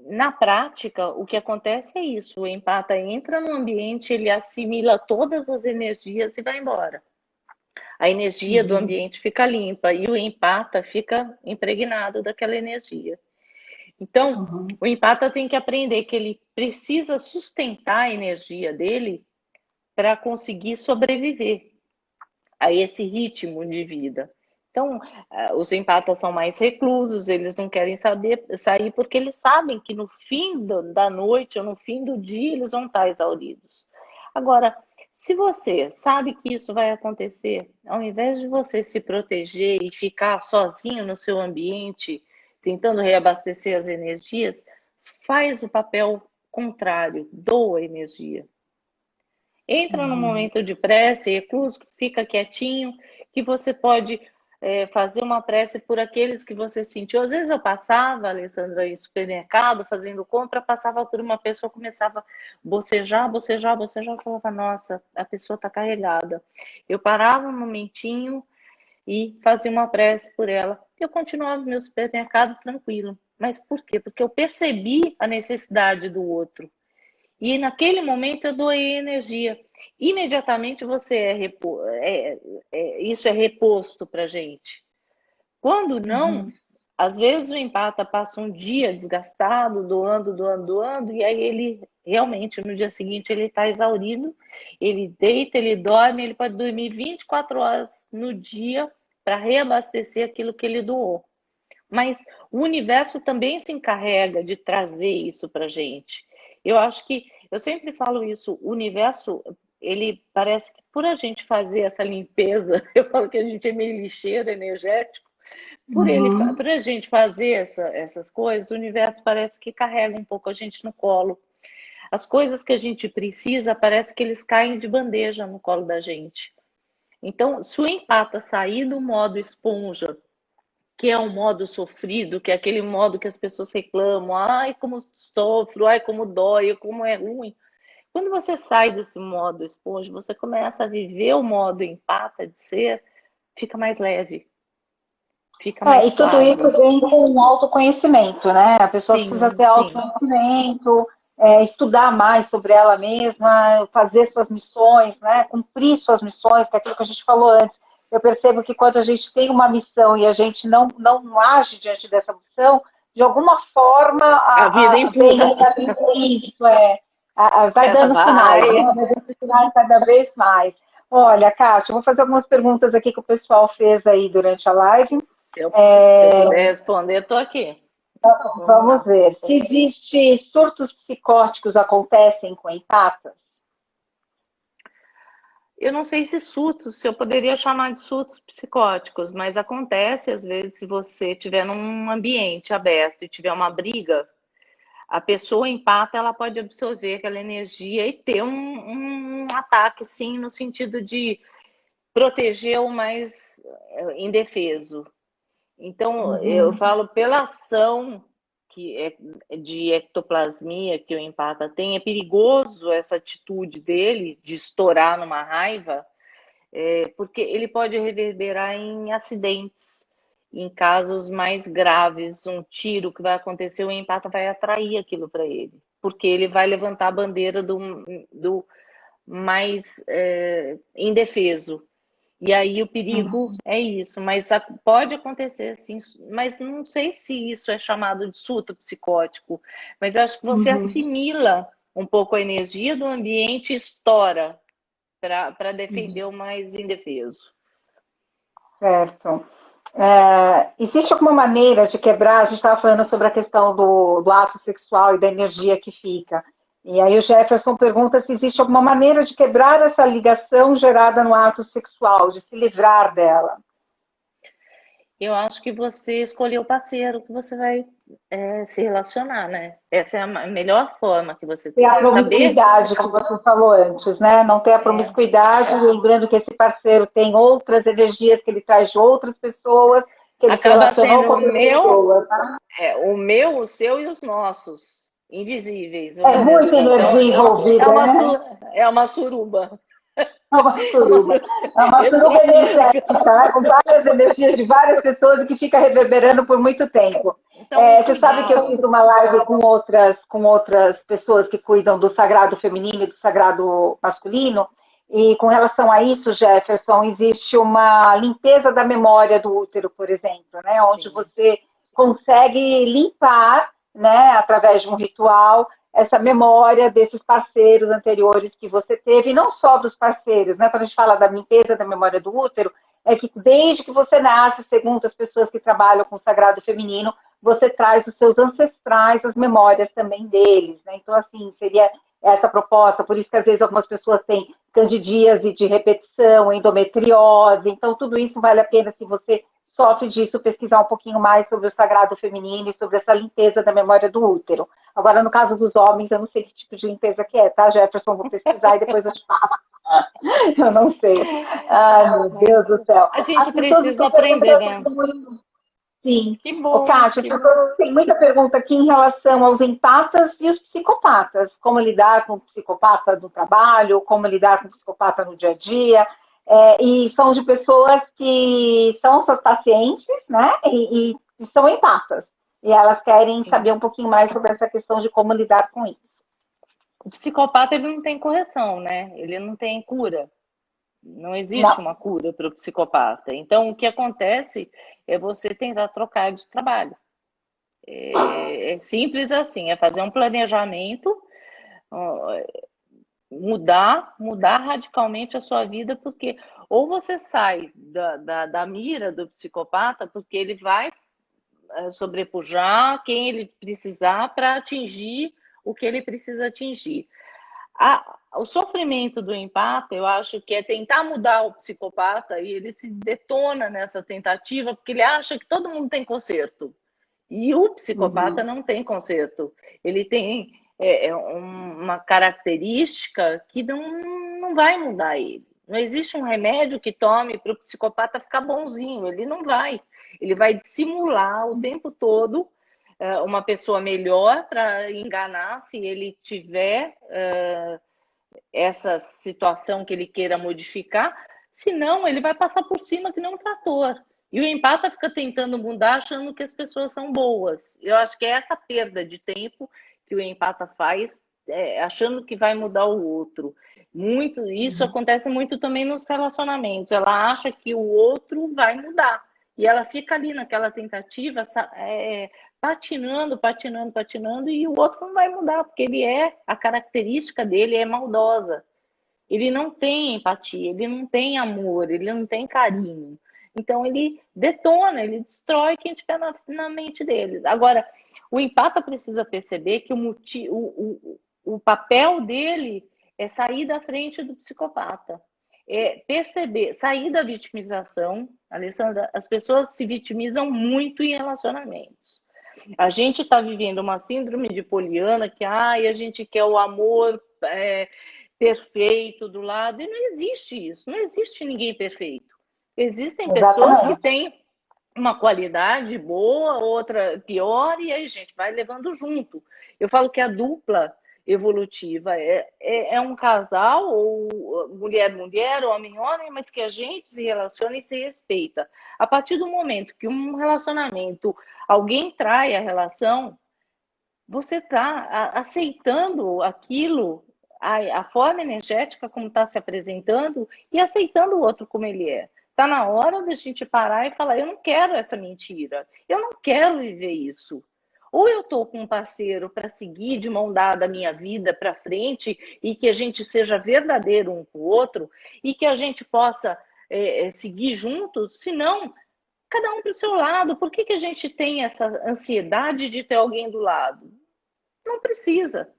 Speaker 3: na prática o que acontece é isso: o empata entra no ambiente, ele assimila todas as energias e vai embora. A energia do ambiente fica limpa e o empata fica impregnado daquela energia. Então, o empata tem que aprender que ele precisa sustentar a energia dele para conseguir sobreviver a esse ritmo de vida. Então, os empatas são mais reclusos, eles não querem sair porque eles sabem que no fim da noite ou no fim do dia eles vão estar exauridos. Agora, Se você sabe que isso vai acontecer, ao invés de você se proteger e ficar sozinho no seu ambiente, tentando reabastecer as energias, faz o papel contrário, doa energia. Entra no momento de prece, recluso, fica quietinho, que você pode fazer uma prece por aqueles que você sentiu. Às vezes eu passava, Alessandra, em supermercado, fazendo compra, passava por uma pessoa, começava a bocejar, bocejar, bocejar, eu falava, nossa, a pessoa está carregada. Eu parava um momentinho e fazia uma prece por ela. Eu continuava no meu supermercado tranquilo. Mas por quê? Porque eu percebi a necessidade do outro. E naquele momento eu doei energia. Imediatamente isso é reposto para gente. Quando não, às vezes o empata passa um dia desgastado, doando, doando, doando, e aí ele realmente no dia seguinte ele está exaurido, ele deita, ele dorme, ele pode dormir 24 horas no dia para reabastecer aquilo que ele doou. Mas o universo também se encarrega de trazer isso para gente. Eu acho que, eu sempre falo isso, o universo, ele parece que por a gente fazer essa limpeza, eu falo que a gente é meio lixeiro energético, por a gente fazer essas coisas, o universo parece que carrega um pouco a gente no colo. As coisas que a gente precisa, parece que eles caem de bandeja no colo da gente. Então, se o empata sair do modo esponja, que é um modo sofrido, que é aquele modo que as pessoas reclamam, ai, como sofro, ai, como dói, como é ruim. Quando você sai desse modo esponja, você começa a viver o modo empata de ser, fica mais leve, fica mais
Speaker 2: E tudo
Speaker 3: suave.
Speaker 2: isso vem com o autoconhecimento, né? A pessoa precisa
Speaker 3: Sim,
Speaker 2: ter
Speaker 3: sim.
Speaker 2: autoconhecimento, estudar mais sobre ela mesma, fazer suas missões, né? Cumprir suas missões, que é aquilo que a gente falou antes. Eu percebo que quando a gente tem uma missão e a gente não age diante dessa missão, de alguma forma
Speaker 3: A vida empurra.
Speaker 2: isso, vai
Speaker 3: Essa
Speaker 2: dando sinais,
Speaker 3: vai.
Speaker 2: né? Vai dando sinais cada vez mais. Olha, Kátia, eu vou fazer algumas perguntas aqui que o pessoal fez aí durante a live.
Speaker 3: Se eu puder responder, estou aqui.
Speaker 2: Vamos ver. Se existe surtos psicóticos acontecem com empatas?
Speaker 3: Eu não sei se eu poderia chamar de surtos psicóticos, mas acontece às vezes se você estiver num ambiente aberto e tiver uma briga, a pessoa empata, ela pode absorver aquela energia e ter um ataque, sim, no sentido de proteger o mais indefeso. Então, eu falo pela ação de ectoplasmia que o empata tem, é perigoso essa atitude dele de estourar numa raiva, porque ele pode reverberar em acidentes, em casos mais graves, um tiro que vai acontecer, o empata vai atrair aquilo para ele, porque ele vai levantar a bandeira do mais indefeso. E aí o perigo é isso, mas pode acontecer sim, mas não sei se isso é chamado de surto psicótico, mas acho que você assimila um pouco a energia do ambiente e estoura para defender o mais indefeso.
Speaker 2: Certo. Existe alguma maneira de quebrar? A gente estava falando sobre a questão do ato sexual e da energia que fica. E aí o Jefferson pergunta se existe alguma maneira de quebrar essa ligação gerada no ato sexual, de se livrar dela.
Speaker 3: Eu acho que você escolheu o parceiro que você vai se relacionar, né? Essa é a melhor forma que você
Speaker 2: Ter
Speaker 3: tem.
Speaker 2: a promiscuidade que você falou antes, né? Não ter a promiscuidade, lembrando que esse parceiro tem outras energias que ele traz de outras pessoas, que ele se
Speaker 3: Acaba
Speaker 2: relacionou
Speaker 3: sendo
Speaker 2: com outras pessoas. Tá?
Speaker 3: o meu, o seu e os nossos, invisíveis.
Speaker 2: É muita energia envolvida,
Speaker 3: É uma suruba.
Speaker 2: É uma suruba. É uma suruba energética, com várias energias de várias pessoas e que fica reverberando por muito tempo.
Speaker 3: Então,
Speaker 2: você sabe que eu fiz uma live com outras pessoas que cuidam do sagrado feminino e do sagrado masculino, e com relação a isso, Jefferson, existe uma limpeza da memória do útero, por exemplo, né? Onde você consegue limpar, né, através de um ritual, essa memória desses parceiros anteriores que você teve, e não só dos parceiros, né? Quando a gente fala da limpeza da memória do útero, é que desde que você nasce, segundo as pessoas que trabalham com o sagrado feminino, você traz os seus ancestrais, as memórias também deles, né? Então, assim, seria essa proposta, por isso que às vezes algumas pessoas têm candidíase de repetição, endometriose. Então, tudo isso vale a pena, se você sofre disso, pesquisar um pouquinho mais sobre o sagrado feminino e sobre essa limpeza da memória do útero. Agora, no caso dos homens, eu não sei que tipo de limpeza que é, tá, Jefferson? Vou pesquisar e depois eu te falo. Eu não sei. Ai, meu Deus do céu.
Speaker 3: A gente
Speaker 2: As pessoas
Speaker 3: precisa
Speaker 2: estão
Speaker 3: aprender, né?
Speaker 2: perguntando muito. Sim.
Speaker 3: Que
Speaker 2: Ô,
Speaker 3: bom,
Speaker 2: Kátia,
Speaker 3: que bom.
Speaker 2: tem muita pergunta aqui em relação aos empatas e os psicopatas. Como lidar com o psicopata no trabalho, como lidar com o psicopata no dia a dia. E são de pessoas que são suas pacientes, né? E são empatas. E elas querem saber um pouquinho mais sobre essa questão de como lidar com isso.
Speaker 3: O psicopata, ele não tem correção, né? Ele não tem cura. Não existe
Speaker 2: Não.
Speaker 3: uma cura para o psicopata. Então, o que acontece é você tentar trocar de trabalho. É simples assim, é fazer um planejamento, mudar radicalmente a sua vida, porque ou você sai da mira do psicopata, porque ele vai sobrepujar quem ele precisar para atingir o que ele precisa atingir. O sofrimento do empata, eu acho que é tentar mudar o psicopata e ele se detona nessa tentativa porque ele acha que todo mundo tem conserto. E o psicopata não tem conserto. Ele tem uma característica que não vai mudar ele. Não existe um remédio que tome para o psicopata ficar bonzinho. Ele não vai. Ele vai dissimular o tempo todo uma pessoa melhor para enganar se ele tiver essa situação que ele queira modificar. Senão, ele vai passar por cima que nem um trator. E o empata fica tentando mudar, achando que as pessoas são boas. Eu acho que é essa perda de tempo que o empata faz, achando que vai mudar o outro. Isso acontece muito também nos relacionamentos. Ela acha que o outro vai mudar. E ela fica ali naquela tentativa, patinando, e o outro não vai mudar, porque a característica dele é maldosa. Ele não tem empatia, ele não tem amor, ele não tem carinho. Então ele detona, ele destrói quem estiver na mente dele. Agora, o empata precisa perceber que o papel dele é sair da frente do psicopata. Perceber, sair da vitimização. Alessandra, as pessoas se vitimizam muito em relacionamentos. A gente está vivendo uma síndrome de Poliana que a gente quer o amor perfeito do lado, e não existe isso, não existe ninguém perfeito. Existem pessoas que têm uma qualidade boa, outra pior, e aí a gente vai levando junto. Eu falo que a dupla evolutiva é um casal, ou mulher-mulher, homem-homem, mas que a gente se relaciona e se respeita. A partir do momento que um relacionamento, alguém trai a relação, você está aceitando aquilo, a forma energética como está se apresentando e aceitando o outro como ele é. Está na hora da gente parar e falar, eu não quero essa mentira, eu não quero viver isso. Ou eu estou com um parceiro para seguir de mão dada a minha vida para frente e que a gente seja verdadeiro um com o outro e que a gente possa seguir juntos, senão cada um para o seu lado. Por que a gente tem essa ansiedade de ter alguém do lado? Não precisa.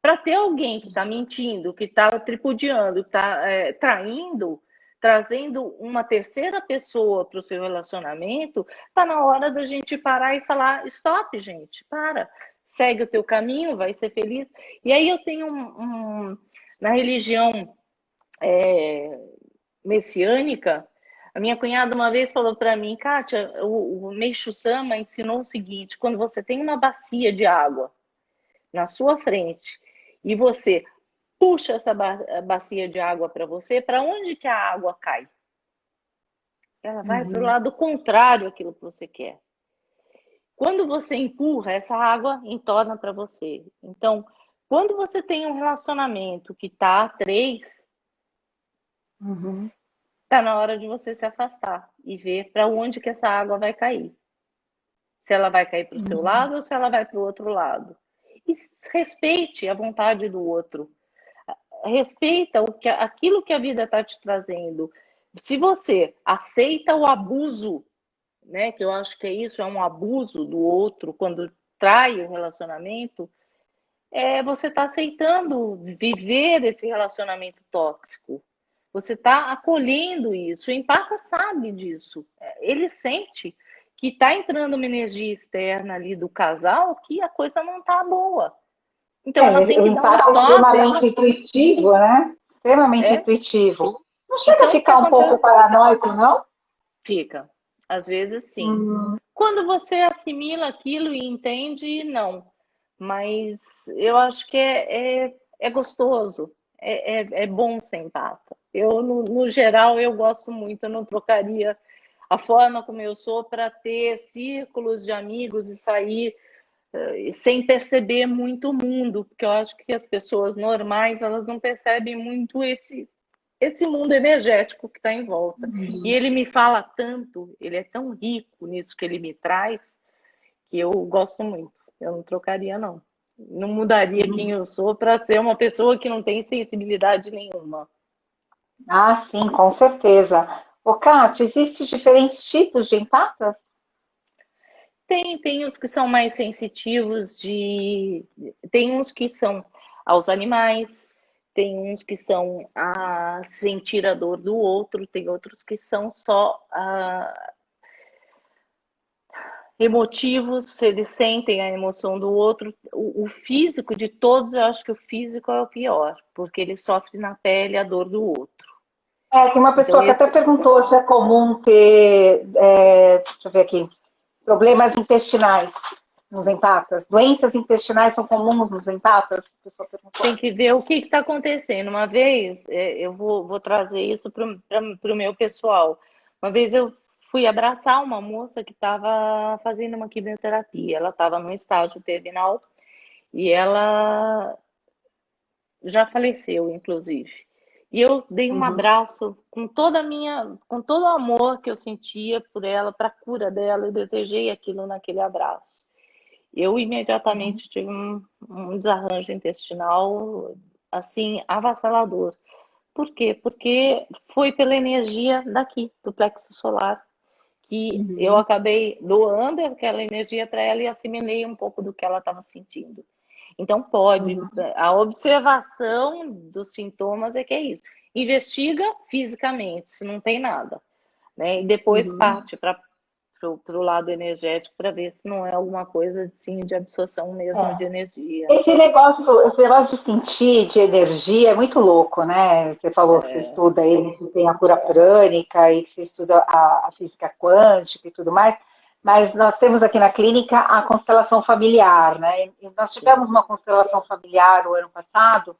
Speaker 3: Para ter alguém que está mentindo, que está tripudiando, que está traindo, trazendo uma terceira pessoa para o seu relacionamento, está na hora da gente parar e falar, stop, gente, para. Segue o teu caminho, vai ser feliz. E aí eu tenho na religião messiânica, a minha cunhada uma vez falou para mim, Kátia, o Meixo Sama ensinou o seguinte, quando você tem uma bacia de água na sua frente e você puxa essa bacia de água para você, para onde que a água cai? Ela vai para o lado contrário àquilo que você quer. Quando você empurra, essa água entorna para você. Então, quando você tem um relacionamento que está a 3, está na hora de você se afastar e ver para onde que essa água vai cair. Se ela vai cair para o seu lado ou se ela vai para o outro lado. E respeite a vontade do outro. Respeita aquilo que a vida está te trazendo. Se você aceita o abuso, né, que eu acho que é isso, é um abuso do outro, quando trai o relacionamento, você está aceitando viver esse relacionamento tóxico. Você está acolhendo isso. O empata sabe disso. Ele sente que está entrando uma energia externa ali do casal que a coisa não está boa. Então ela tem
Speaker 2: O
Speaker 3: que dar um
Speaker 2: impacto é
Speaker 3: stop.
Speaker 2: extremamente intuitivo, né? Extremamente
Speaker 3: É?
Speaker 2: intuitivo. Não chega a
Speaker 3: Então o que
Speaker 2: ficar um pouco
Speaker 3: acontece?
Speaker 2: paranoico, não?
Speaker 3: Fica. Às vezes sim.
Speaker 2: Hum,
Speaker 3: Quando você assimila aquilo e entende, não. Mas eu acho que é gostoso, é bom ser empata. Eu, no geral, eu gosto muito, eu não trocaria a forma como eu sou para ter círculos de amigos e sair sem perceber muito o mundo, porque eu acho que as pessoas normais, elas não percebem muito esse mundo energético que está em volta. E ele me fala tanto, ele é tão rico nisso que ele me traz, que eu gosto muito. Eu não trocaria, não. Não mudaria quem eu sou para ser uma pessoa que não tem sensibilidade nenhuma.
Speaker 2: ah, sim, com certeza. Ô, Kátia, existem diferentes tipos de empatas?
Speaker 3: Tem os que são mais sensitivos tem uns que são aos animais, tem uns que são a sentir a dor do outro, tem outros que são só emotivos, eles sentem a emoção do outro. O físico de todos, eu acho que o físico é o pior, porque ele sofre na pele a dor do outro.
Speaker 2: Tem uma
Speaker 3: Então,
Speaker 2: pessoa que até perguntou se é comum ter, deixa eu ver aqui, problemas intestinais nos empatas. Doenças intestinais são comuns nos empatas? A pessoa perguntou.
Speaker 3: tem que ver o que está acontecendo. Uma vez, eu vou trazer isso para o meu pessoal. Uma vez eu fui abraçar uma moça que estava fazendo uma quimioterapia. Ela estava no estágio terminal e ela já faleceu, inclusive. E eu dei um
Speaker 2: Uhum,
Speaker 3: abraço com todo o amor que eu sentia por ela, para a cura dela, eu desejei aquilo naquele abraço. Eu
Speaker 2: uhum,
Speaker 3: imediatamente tive um desarranjo intestinal assim avassalador. Por quê? Porque foi pela energia daqui, do plexo solar, que eu
Speaker 2: uhum,
Speaker 3: acabei doando aquela energia para ela e assimilei um pouco do que ela estava sentindo. Então, pode,
Speaker 2: uhum,
Speaker 3: a observação dos sintomas é que é isso. Investiga fisicamente, se não tem nada, né? E depois
Speaker 2: uhum.
Speaker 3: parte para o lado energético para ver se não é alguma coisa assim, de absorção mesmo de
Speaker 2: É.
Speaker 3: energia.
Speaker 2: Esse negócio de sentir, de energia, é muito louco, né? Você falou que você estuda aí, que tem a cura prânica e que você estuda a física quântica e tudo mais, mas nós temos aqui na clínica a constelação familiar, né? E nós tivemos
Speaker 3: Sim.
Speaker 2: uma constelação familiar o ano passado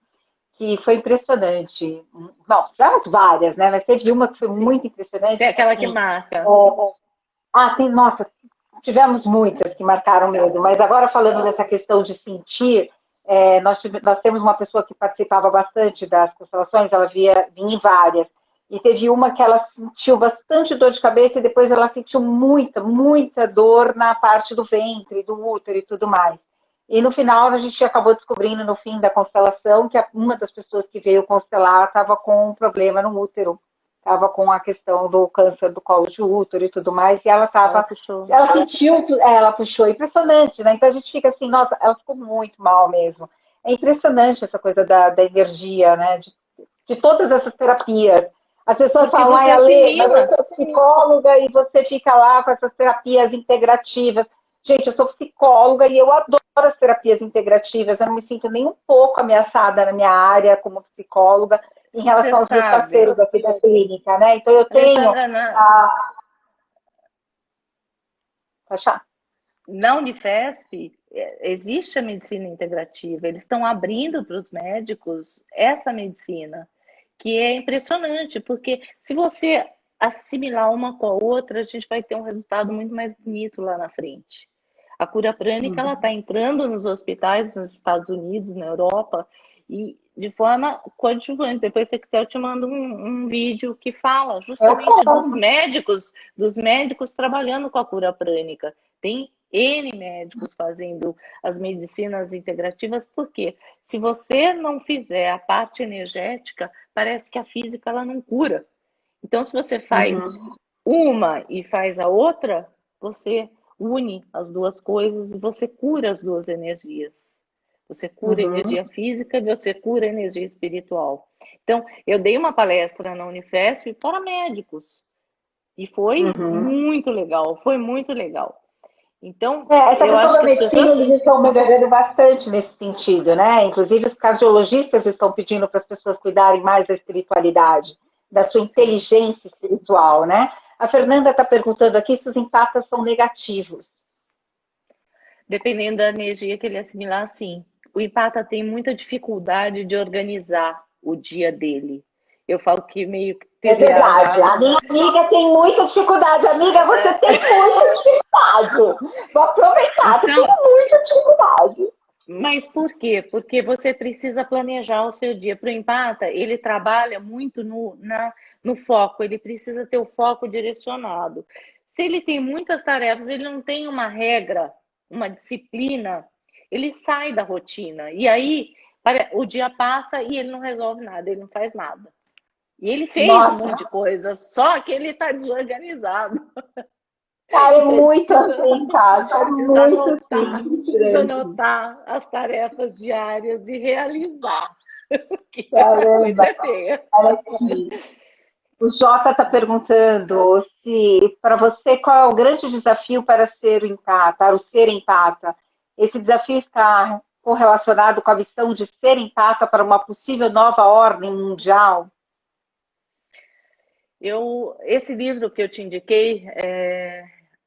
Speaker 2: que foi impressionante. Não, tivemos várias, né? Mas teve uma que foi
Speaker 3: Sim.
Speaker 2: muito impressionante,
Speaker 3: É
Speaker 2: que
Speaker 3: aquela que
Speaker 2: assim,
Speaker 3: marca.
Speaker 2: nossa, tivemos muitas que marcaram mesmo, mas agora falando dessa questão de sentir, nós temos uma pessoa que participava bastante das constelações, ela vinha em várias, e teve uma que ela sentiu bastante dor de cabeça e depois ela sentiu muita, muita dor na parte do ventre, do útero e tudo mais. E no final a gente acabou descobrindo no fim da constelação que uma das pessoas que veio constelar estava com um problema no útero, estava com a questão do câncer do colo de útero e tudo mais, e
Speaker 3: Ela puxou.
Speaker 2: ela sentiu, ela puxou, impressionante, né? Então a gente fica assim, nossa, ela ficou muito mal mesmo. É impressionante essa coisa da energia, né? De todas essas terapias. As pessoas
Speaker 3: Porque
Speaker 2: falam,
Speaker 3: você
Speaker 2: ai, Ale, mas eu
Speaker 3: assimila.
Speaker 2: sou psicóloga e você fica lá com essas terapias integrativas. Gente, eu sou psicóloga e eu adoro as terapias integrativas. Eu não me sinto nem um pouco ameaçada na minha área como psicóloga em
Speaker 3: Você
Speaker 2: relação aos meus
Speaker 3: sabe,
Speaker 2: parceiros aqui da clínica, né? Então eu tenho
Speaker 3: Alessandra,
Speaker 2: a. Achar.
Speaker 3: na Unifesp existe a medicina integrativa. Eles estão abrindo para os médicos essa medicina, que é impressionante, porque se você assimilar uma com a outra, a gente vai ter um resultado muito mais bonito lá na frente. A cura prânica ela está entrando nos hospitais nos Estados Unidos, na Europa, e de forma coadjuvante. Depois, se você quiser, eu te mando um vídeo que fala
Speaker 2: Eu
Speaker 3: justamente
Speaker 2: como.
Speaker 3: dos médicos trabalhando com a cura prânica. Tem N médicos fazendo as medicinas integrativas, porque se você não fizer a parte energética, parece que a física ela não cura. Então, se você faz
Speaker 2: Uhum.
Speaker 3: uma e faz a outra, você une as duas coisas e você cura as duas energias. Você cura energia física e você cura energia espiritual. Então, eu dei uma palestra na Unifesp para médicos. E foi muito legal, foi muito legal. Então,
Speaker 2: Essa
Speaker 3: eu
Speaker 2: questão
Speaker 3: acho
Speaker 2: da
Speaker 3: que as
Speaker 2: medicina,
Speaker 3: pessoas...
Speaker 2: eles estão melhorando bastante nesse sentido, né? Inclusive, os cardiologistas estão pedindo para as pessoas cuidarem mais da espiritualidade, da sua inteligência espiritual, né? A Fernanda está perguntando aqui se os empatas são negativos.
Speaker 3: Dependendo da energia que ele assimilar, sim. O empata tem muita dificuldade de organizar o dia dele. Eu falo que meio que
Speaker 2: É verdade.
Speaker 3: TDAH.
Speaker 2: A minha amiga tem muita dificuldade. Amiga, você tem muita dificuldade. Vou aproveitar, você tem
Speaker 3: Então,
Speaker 2: muita dificuldade.
Speaker 3: mas por quê? Porque você precisa planejar o seu dia. Para o empata, ele trabalha muito no foco, ele precisa ter o foco direcionado. Se ele tem muitas tarefas, ele não tem uma regra, uma disciplina, ele sai da rotina. E aí o dia passa e ele não resolve nada, ele não faz nada. E ele fez um monte
Speaker 2: Nossa,
Speaker 3: de coisa, só que ele está desorganizado.
Speaker 2: cara, é
Speaker 3: Então, ele
Speaker 2: muito assim, tá? É muito assim.
Speaker 3: precisa anotar as tarefas diárias e realizar. Que a coisa
Speaker 2: Caramba,
Speaker 3: é feia.
Speaker 2: olha aqui. O Jota está perguntando se, para você, qual é o grande desafio para ser o empata, para o ser empata? Esse desafio está correlacionado com a visão de ser empata para uma possível nova ordem mundial?
Speaker 3: Esse livro que eu te indiquei,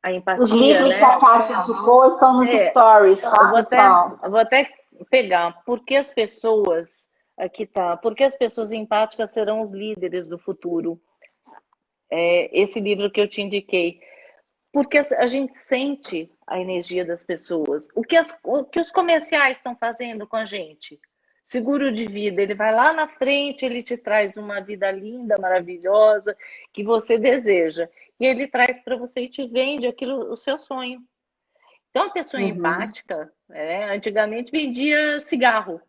Speaker 3: A
Speaker 2: Os
Speaker 3: Empatia,
Speaker 2: livros que
Speaker 3: né?
Speaker 2: a Kátia indicou estão nos
Speaker 3: É,
Speaker 2: stories,
Speaker 3: eu
Speaker 2: tá, pessoal?
Speaker 3: vou até pegar. Por que as pessoas, aqui tá, por que as pessoas empáticas serão os líderes do futuro? Esse livro que eu te indiquei. Porque a gente sente a energia das pessoas. O que os comerciais estão fazendo com a gente? Seguro de vida, ele vai lá na frente, ele te traz uma vida linda, maravilhosa, que você deseja. E ele traz para você e te vende aquilo, o seu sonho. Então, a pessoa
Speaker 2: Uhum.
Speaker 3: empática, antigamente vendia cigarro.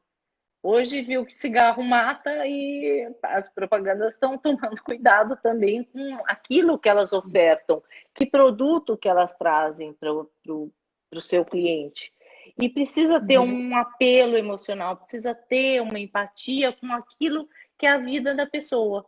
Speaker 3: Hoje viu que cigarro mata e as propagandas estão tomando cuidado também com aquilo que elas ofertam, que produto que elas trazem para o seu cliente. E precisa ter um apelo emocional, precisa ter uma empatia com aquilo que é a vida da pessoa.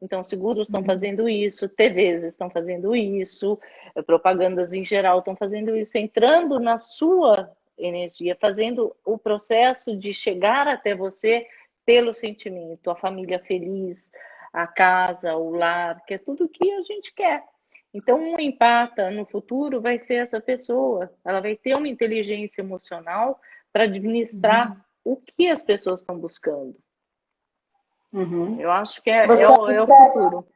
Speaker 3: Então, seguros estão fazendo isso, TVs estão fazendo isso, propagandas em geral estão fazendo isso, entrando na sua energia, fazendo o processo de chegar até você pelo sentimento, a família feliz, a casa, o lar, que é tudo que a gente quer. Então, um empata no futuro vai ser essa pessoa. Ela vai ter uma inteligência emocional para administrar o que as pessoas estão buscando.
Speaker 2: Uhum.
Speaker 3: Eu acho que
Speaker 2: Você
Speaker 3: é o
Speaker 2: observa,
Speaker 3: futuro.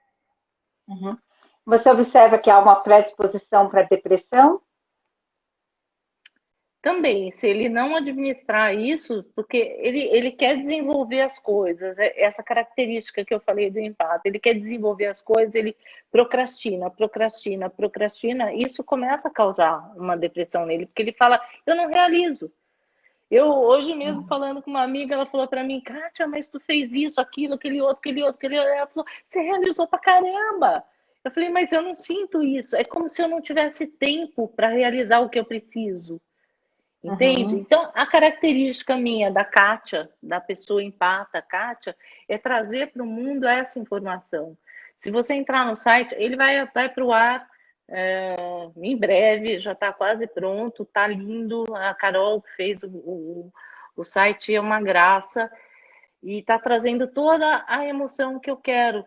Speaker 2: você observa que há uma predisposição para depressão?
Speaker 3: Também, se ele não administrar isso, porque ele quer desenvolver as coisas, essa característica que eu falei do empate, ele quer desenvolver as coisas, ele procrastina, procrastina, procrastina, isso começa a causar uma depressão nele, porque ele fala, eu não realizo. Eu, hoje mesmo, falando com uma amiga, ela falou para mim, Kátia, mas tu fez isso, aquilo, aquele outro, aquele outro, aquele outro. Ela falou, você realizou pra caramba. Eu falei, mas eu não sinto isso. É como se eu não tivesse tempo para realizar o que eu preciso. Entende?
Speaker 2: Uhum.
Speaker 3: Então, a característica minha da Kátia, da pessoa empata, Kátia, é trazer para o mundo essa informação. Se você entrar no site, ele vai para o ar em breve, já está quase pronto, está lindo. A Carol que fez o site é uma graça e está trazendo toda a emoção que eu quero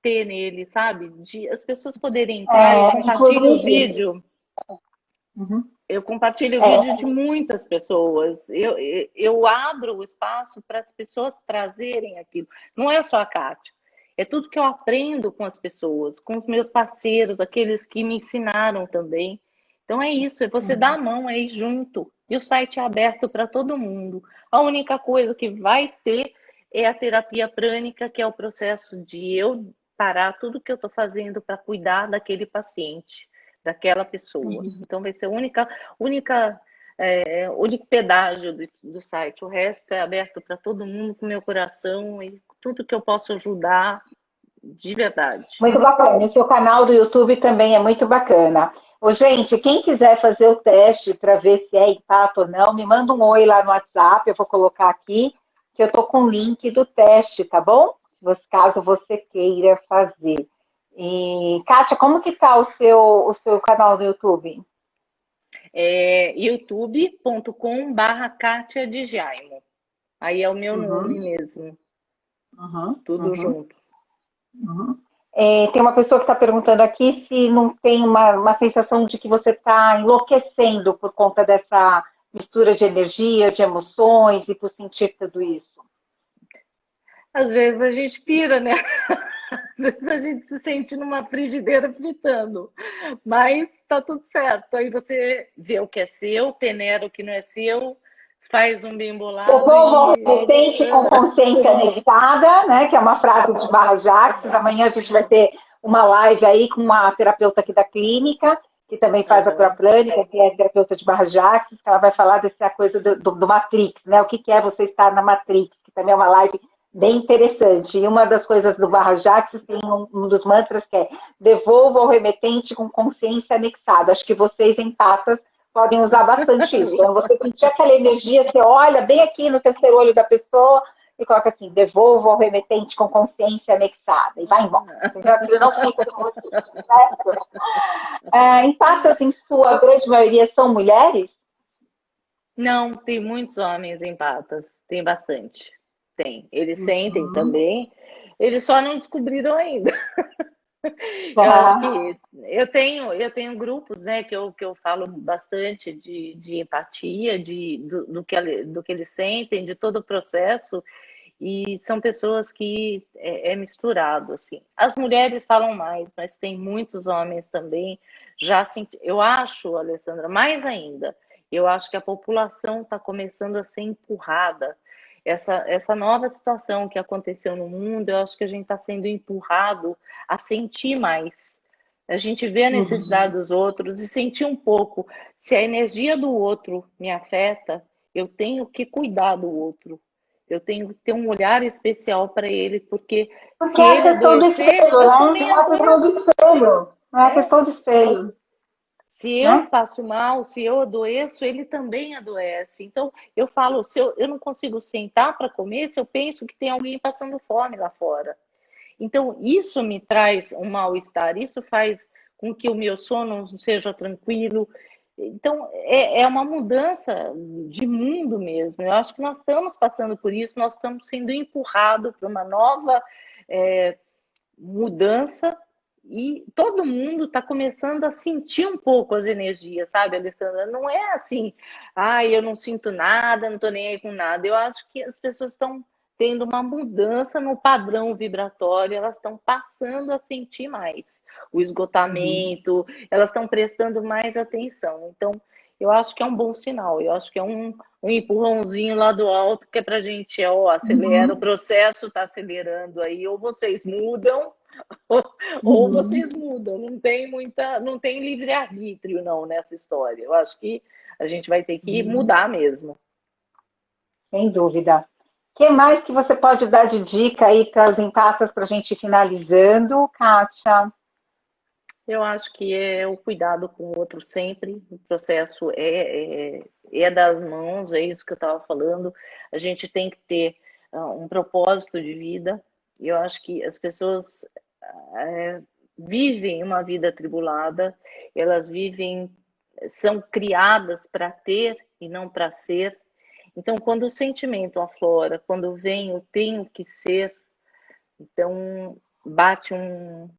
Speaker 3: ter nele, sabe? De as pessoas poderem entrar, eu compartilho o
Speaker 2: Inclusive,
Speaker 3: vídeo.
Speaker 2: uhum.
Speaker 3: Eu compartilho o
Speaker 2: É,
Speaker 3: vídeo de muitas pessoas. Eu abro o espaço para as pessoas trazerem aquilo. Não é só a Kátia. É tudo que eu aprendo com as pessoas, com os meus parceiros, aqueles que me ensinaram também. Então é isso, é você dar a mão, é ir junto. E o site é aberto para todo mundo. A única coisa que vai ter é a terapia prânica, que é o processo de eu parar tudo que eu estou fazendo para cuidar daquele paciente, daquela pessoa. Então vai ser único pedágio do site. O resto é aberto para todo mundo com meu coração e tudo que eu posso ajudar de verdade.
Speaker 2: muito bacana. O seu canal do YouTube também é muito bacana. Ô, gente, quem quiser fazer o teste para ver se é empata ou não, me manda um oi lá no WhatsApp, eu vou colocar aqui, que eu tô com o link do teste, tá bom? Caso você queira fazer. E, Kátia, como que tá o seu canal no YouTube?
Speaker 3: É youtube.com/, Kátia de Jaimo. Aí é o meu nome
Speaker 2: Uhum,
Speaker 3: mesmo,
Speaker 2: uhum,
Speaker 3: tudo
Speaker 2: uhum,
Speaker 3: junto.
Speaker 2: uhum. Tem uma pessoa que está perguntando aqui se não tem uma sensação de que você está enlouquecendo por conta dessa mistura de energia, de emoções e por sentir tudo isso.
Speaker 3: Às vezes a gente pira, né? Às vezes a gente se sente numa frigideira fritando, mas tá tudo certo. Aí você vê o que é seu, peneira o que não é seu, faz um bem bolado
Speaker 2: Devolva ao
Speaker 3: e
Speaker 2: repente com consciência anexada, né? Que é uma frase de Barra Jaques. Amanhã a gente vai ter uma live aí com uma terapeuta aqui da clínica, que também faz a
Speaker 3: Aham.
Speaker 2: Curaplânica, que é terapeuta de Barra Jaques, que ela vai falar dessa coisa do Matrix, né? O que é você estar na Matrix, que também é uma live bem interessante. E uma das coisas do Barra Jaques tem um dos mantras que é devolva ao remetente com consciência anexada. Acho que vocês, empatas, podem usar bastante isso. Quando você sentir aquela energia, você olha bem aqui no terceiro olho da pessoa e coloca assim, devolva ao remetente com consciência anexada e vai embora. Entendeu? Aquilo não fica com você. Certo? Empatas, em sua grande maioria, são mulheres?
Speaker 3: Não, tem muitos homens empatas, tem bastante. Tem. Eles sentem
Speaker 2: Uhum.
Speaker 3: também, eles só não descobriram ainda. Eu acho
Speaker 2: Tá.
Speaker 3: que eu tenho grupos, né, que eu falo bastante de empatia, do que eles sentem, de todo o processo, e são pessoas que é misturado, assim. As mulheres falam mais, mas tem muitos homens também. Já senti, eu acho, Alessandra, mais ainda, eu acho que a população está começando a ser empurrada. Essa nova situação que aconteceu no mundo, eu acho que a gente está sendo empurrado a sentir mais. A gente vê a necessidade
Speaker 2: Uhum.
Speaker 3: dos outros e sentir um pouco. Se a energia do outro me afeta, eu tenho que cuidar do outro. Eu tenho que ter um olhar especial para ele, porque
Speaker 2: Porque
Speaker 3: se
Speaker 2: é a
Speaker 3: ele
Speaker 2: questão do
Speaker 3: adoecer,
Speaker 2: espelho,
Speaker 3: eu
Speaker 2: né?
Speaker 3: também
Speaker 2: É a questão do
Speaker 3: adoeço.
Speaker 2: espelho. É a
Speaker 3: É.
Speaker 2: questão do espelho,
Speaker 3: Se eu
Speaker 2: né?
Speaker 3: passo mal, se eu adoeço, ele também adoece. Então, eu falo, se eu não consigo sentar para comer, se eu penso que tem alguém passando fome lá fora. Então, isso me traz um mal-estar, isso faz com que o meu sono não seja tranquilo. Então, é uma mudança de mundo mesmo. Eu acho que nós estamos passando por isso, nós estamos sendo empurrados para uma nova é, mudança e todo mundo está começando a sentir um pouco as energias, sabe, Alessandra? Não é assim, eu não sinto nada, não estou nem aí com nada. Eu acho que as pessoas estão tendo uma mudança no padrão vibratório, elas estão passando a sentir mais o
Speaker 2: Uhum.
Speaker 3: esgotamento, elas estão prestando mais atenção. Então, eu acho que é um bom sinal, eu acho que é um empurrãozinho lá do alto que é para a gente, acelera, o
Speaker 2: Uhum.
Speaker 3: processo está acelerando aí, ou vocês mudam, ou
Speaker 2: Uhum.
Speaker 3: vocês mudam, não tem livre-arbítrio não nessa história. Eu acho que a gente vai ter que
Speaker 2: Uhum.
Speaker 3: mudar mesmo.
Speaker 2: Sem dúvida. O que mais que você pode dar de dica aí para as empatas para a gente ir finalizando, Kátia?
Speaker 3: Eu acho que é o cuidado com o outro sempre, o processo é das mãos, é isso que eu estava falando. A gente tem que ter um propósito de vida. Eu acho que as pessoas vivem uma vida atribulada, elas são criadas para ter e não para ser. Então, quando o sentimento aflora, quando vem o tenho que ser, então bate um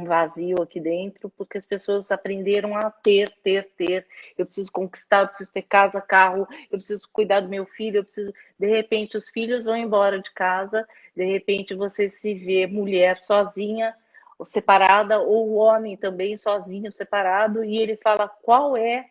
Speaker 3: vazio aqui dentro, porque as pessoas aprenderam a ter. Eu preciso conquistar, eu preciso ter casa, carro, eu preciso cuidar do meu filho, eu preciso. De repente, os filhos vão embora de casa, de repente, você se vê mulher sozinha, ou separada, ou o homem também sozinho, separado, e ele fala: qual é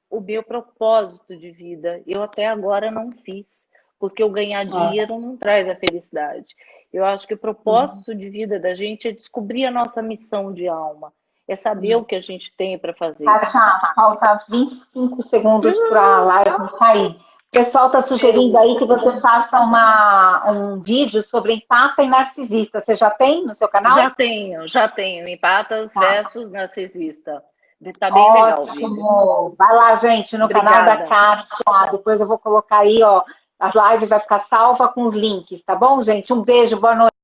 Speaker 3: o meu propósito de vida? Eu até agora não fiz, porque o ganhar
Speaker 2: É.
Speaker 3: dinheiro não traz a felicidade. Eu acho que o
Speaker 2: Uhum.
Speaker 3: propósito de vida da gente é descobrir a nossa missão de alma, é saber o que a gente tem para fazer.
Speaker 2: Kátia, falta 25 segundos para a live sair. O pessoal está sugerindo aí que você faça um vídeo sobre empata e narcisista. Você já tem no seu canal?
Speaker 3: Já tenho, empatas
Speaker 2: Tá.
Speaker 3: versus narcisista. Tá bem legal o vídeo.
Speaker 2: Ótimo. Vai lá, gente, no canal da
Speaker 3: Obrigada.
Speaker 2: Kátia. Depois eu vou colocar aí, ó. A live vai ficar salva com os links, tá bom, gente? Um beijo, boa noite.